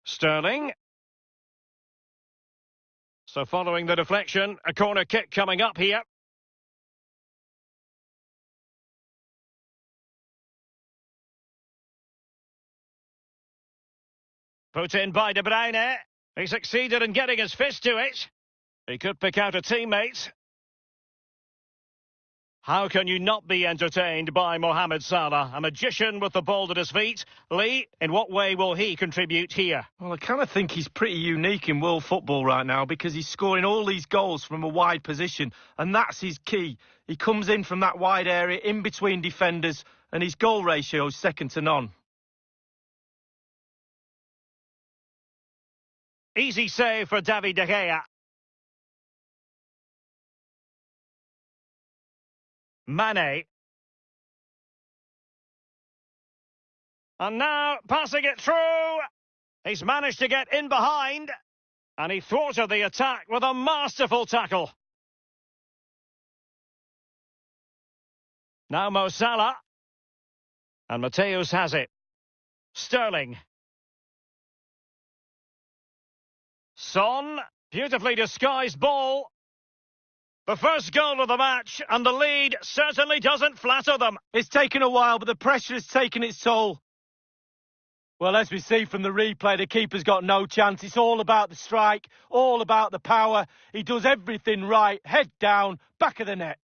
Sterling. So following the deflection, a corner kick coming up here. Put in by De Bruyne. He succeeded in getting his fist to it. He could pick out a teammate. How can you not be entertained by Mohamed Salah, a magician with the ball at his feet? Lee, in what way will he contribute here? Well, I kind of think he's pretty unique in world football right now because he's scoring all these goals from a wide position, and that's his key. He comes in from that wide area, in between defenders, and his goal ratio is second to none. Easy save for David De Gea. Mane. And now, passing it through. He's managed to get in behind. And he thwarted the attack with a masterful tackle. Now Mo Salah. And Mateus has it. Sterling. Son. Beautifully disguised ball. The first goal of the match, and the lead certainly doesn't flatter them. It's taken a while, but the pressure has taken its toll. Well, as we see from the replay, the keeper's got no chance. It's all about the strike, all about the power. He does everything right. Head down, back of the net.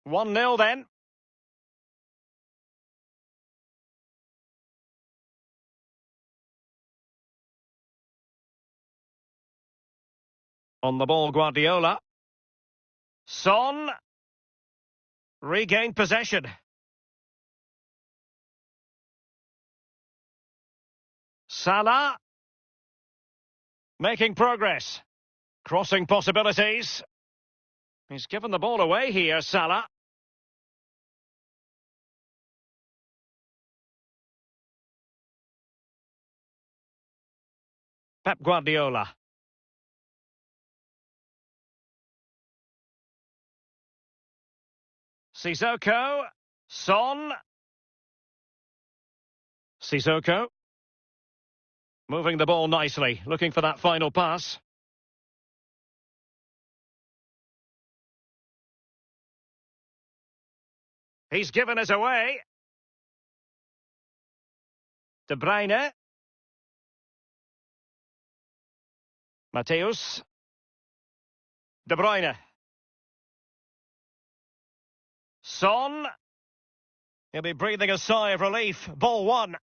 1-0 then. On the ball, Guardiola. Son. Regained possession. Salah. Making progress. Crossing possibilities. He's given the ball away here, Salah. Pep Guardiola. Sissoko. Son. Sissoko. Moving the ball nicely, looking for that final pass. He's given it away. De Bruyne. Mateus. De Bruyne. Son. He'll be breathing a sigh of relief. Ball one.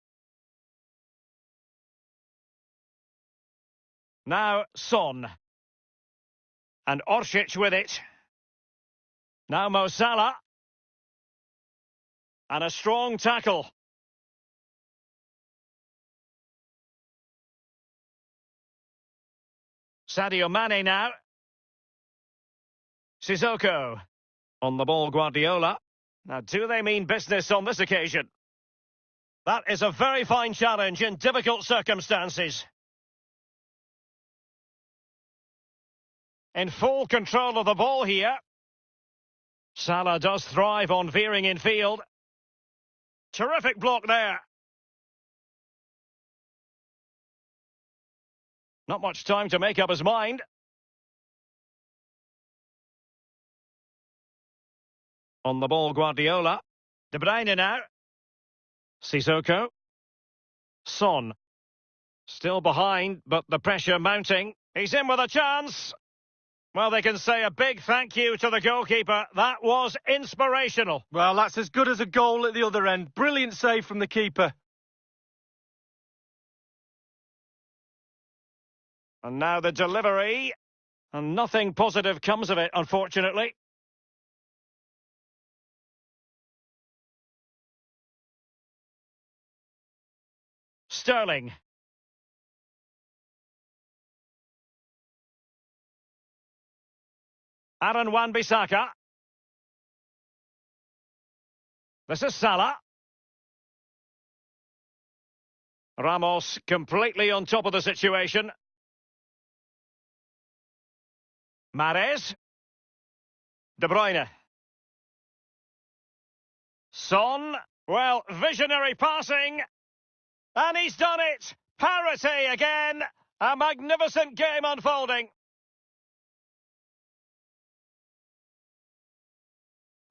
Now Son. And Oršić with it. Now Mo Salah. And a strong tackle. Sadio Mane now. Sissoko. On the ball, Guardiola. Now, do they mean business on this occasion? That is a very fine challenge in difficult circumstances. In full control of the ball here. Salah does thrive on veering in field. Terrific block there. Not much time to make up his mind. On the ball, Guardiola. De Bruyne now. Sissoko. Son. Still behind, but the pressure mounting. He's in with a chance. Well, they can say a big thank you to the goalkeeper. That was inspirational. Well, that's as good as a goal at the other end. Brilliant save from the keeper. And now the delivery. And nothing positive comes of it, unfortunately. Sterling. Aaron Wan-Bissaka. This is Salah. Ramos completely on top of the situation. Mahrez. De Bruyne. Son. Well, visionary passing. And he's done it! Parity again! A magnificent game unfolding.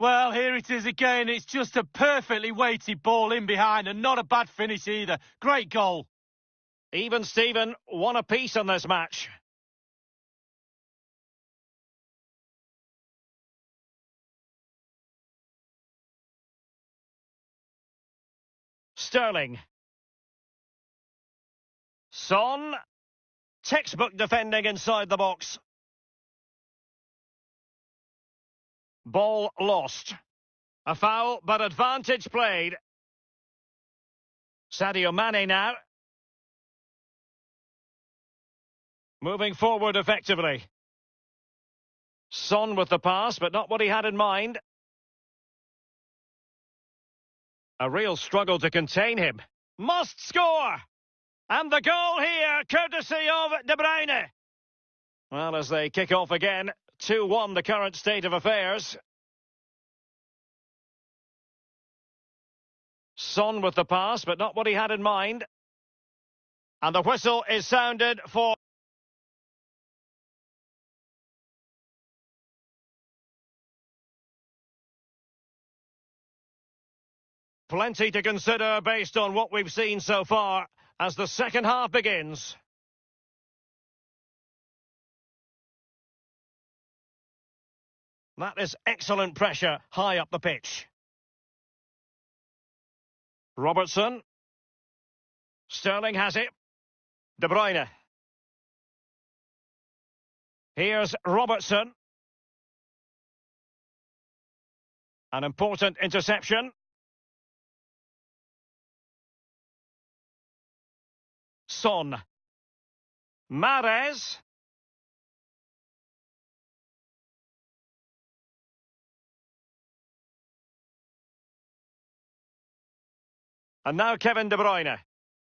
Well, here it is again. It's just a perfectly weighted ball in behind and not a bad finish either. Great goal. Even Steven, one apiece on this match. Sterling. Son. Textbook defending inside the box. Ball lost. A foul, but advantage played. Sadio Mane now. Moving forward effectively. Son with the pass, but not what he had in mind. A real struggle to contain him. Must score! And the goal here, courtesy of De Bruyne. Well, as they kick off again, 2-1 the current state of affairs. Son with the pass, but not what he had in mind. And the whistle is sounded for... Plenty to consider based on what we've seen so far as the second half begins. That is excellent pressure high up the pitch. Robertson. Sterling has it. De Bruyne. Here's Robertson. An important interception. Son. Mahrez. And now Kevin De Bruyne.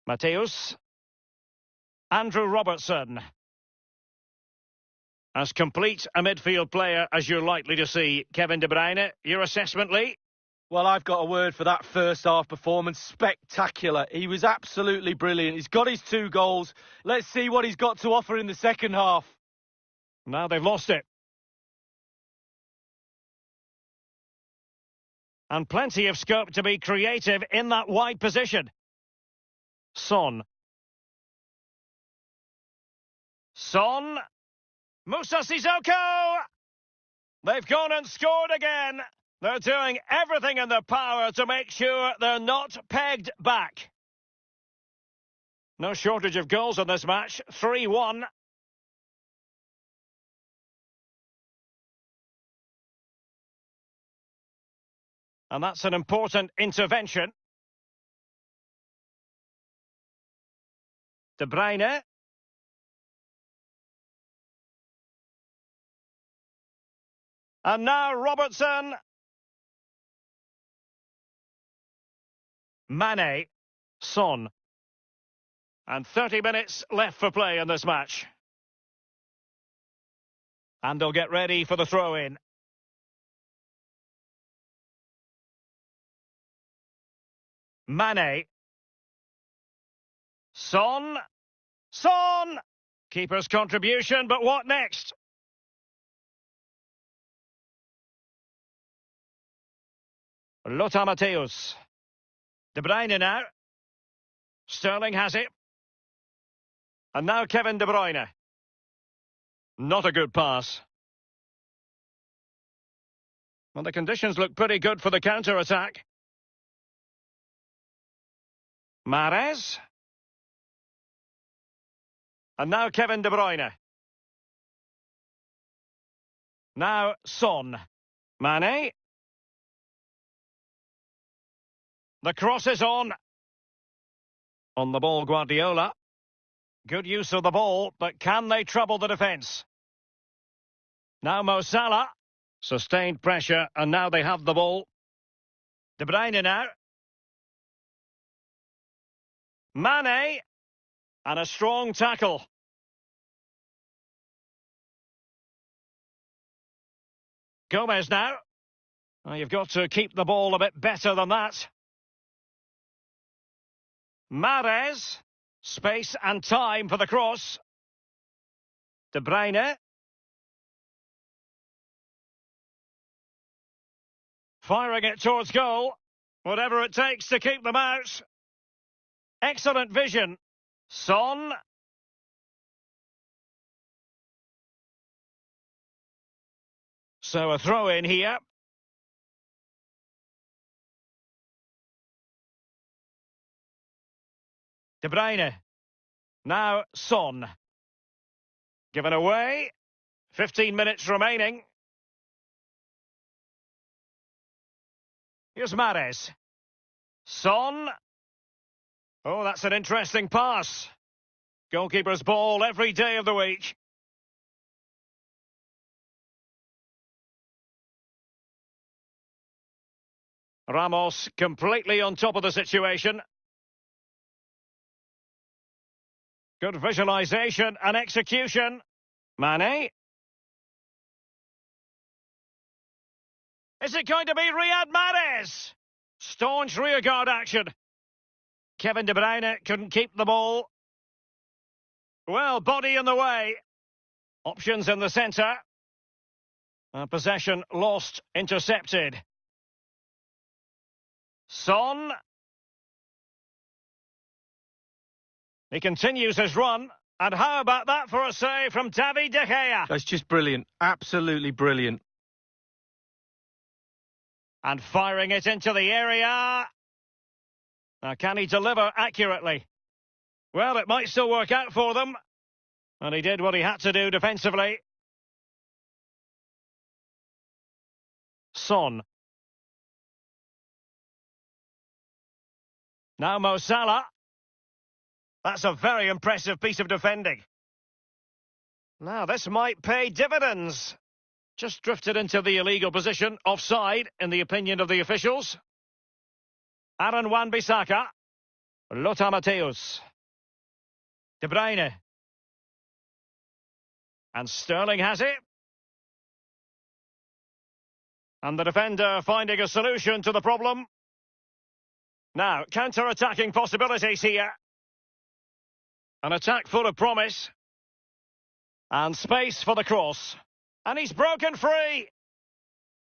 Mateus. Andrew Robertson. As complete a midfield player as you're likely to see, Kevin De Bruyne. Your assessment, Lee? Well, I've got a word for that first half performance. Spectacular. He was absolutely brilliant. He's got his 2 goals. Let's see what he's got to offer in the second half. Now they've lost it. And plenty of scope to be creative in that wide position. Son. Son. Moussa Sissoko! They've gone and scored again. They're doing everything in their power to make sure they're not pegged back. No shortage of goals in this match. 3-1. And that's an important intervention. De Bruyne. And now Robertson. Mane. Son. And 30 minutes left for play in this match. And they'll get ready for the throw-in. Mane. Son. Son! Keeper's contribution, but what next? Lothar Matthäus. De Bruyne now. Sterling has it. And now Kevin De Bruyne. Not a good pass. Well, the conditions look pretty good for the counter-attack. Mahrez. And now Kevin De Bruyne. Now Son. Mane. The cross is on. On the ball, Guardiola. Good use of the ball, but can they trouble the defence? Now Mo Salah. Sustained pressure, and now they have the ball. De Bruyne now. Mane. And a strong tackle. Gomez now. Well, you've got to keep the ball a bit better than that. Mahrez. Space and time for the cross. De Bruyne. Firing it towards goal. Whatever it takes to keep them out. Excellent vision. Son. So a throw in here. De Bruyne. Now Son. Given away. 15 minutes remaining. Here's Mahrez. Son. Oh, that's an interesting pass. Goalkeeper's ball every day of the week. Ramos completely on top of the situation. Good visualisation and execution. Mane. Is it going to be Riyad Mahrez? Staunch rearguard action. Kevin De Bruyne couldn't keep the ball. Well, body in the way. Options in the centre. Possession lost, intercepted. Son. He continues his run. And how about that for a save from David De Gea? That's just brilliant. Absolutely brilliant. And firing it into the area. Now, can he deliver accurately? Well, it might still work out for them. And he did what he had to do defensively. Son. Now Mo Salah. That's a very impressive piece of defending. Now, this might pay dividends. Just drifted into the illegal position, offside, in the opinion of the officials. Aaron Wan-Bissaka. Lothar Matthäus. De Bruyne. And Sterling has it. And the defender finding a solution to the problem. Now, counter-attacking possibilities here. An attack full of promise. And space for the cross. And he's broken free.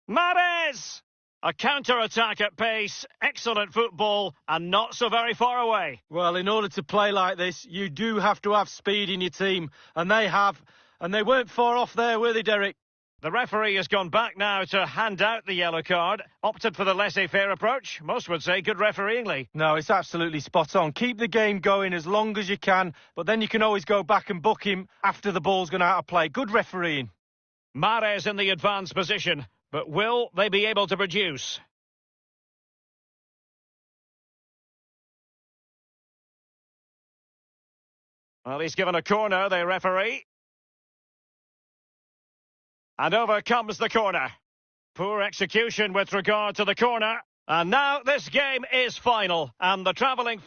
Mahrez! A counter-attack at pace, excellent football, and not so very far away. Well, in order to play like this, you do have to have speed in your team. And they have. And they weren't far off there, were they, Derek? The referee has gone back now to hand out the yellow card. Opted for the laissez-faire approach. Most would say good refereeing, Lee. No, it's absolutely spot on. Keep the game going as long as you can, but then you can always go back and book him after the ball's gone out of play. Good refereeing. Mahrez in the advanced position, but will they be able to produce? Well, he's given a corner, the referee. And over comes the corner. Poor execution with regard to the corner. And now this game is final. And the travelling...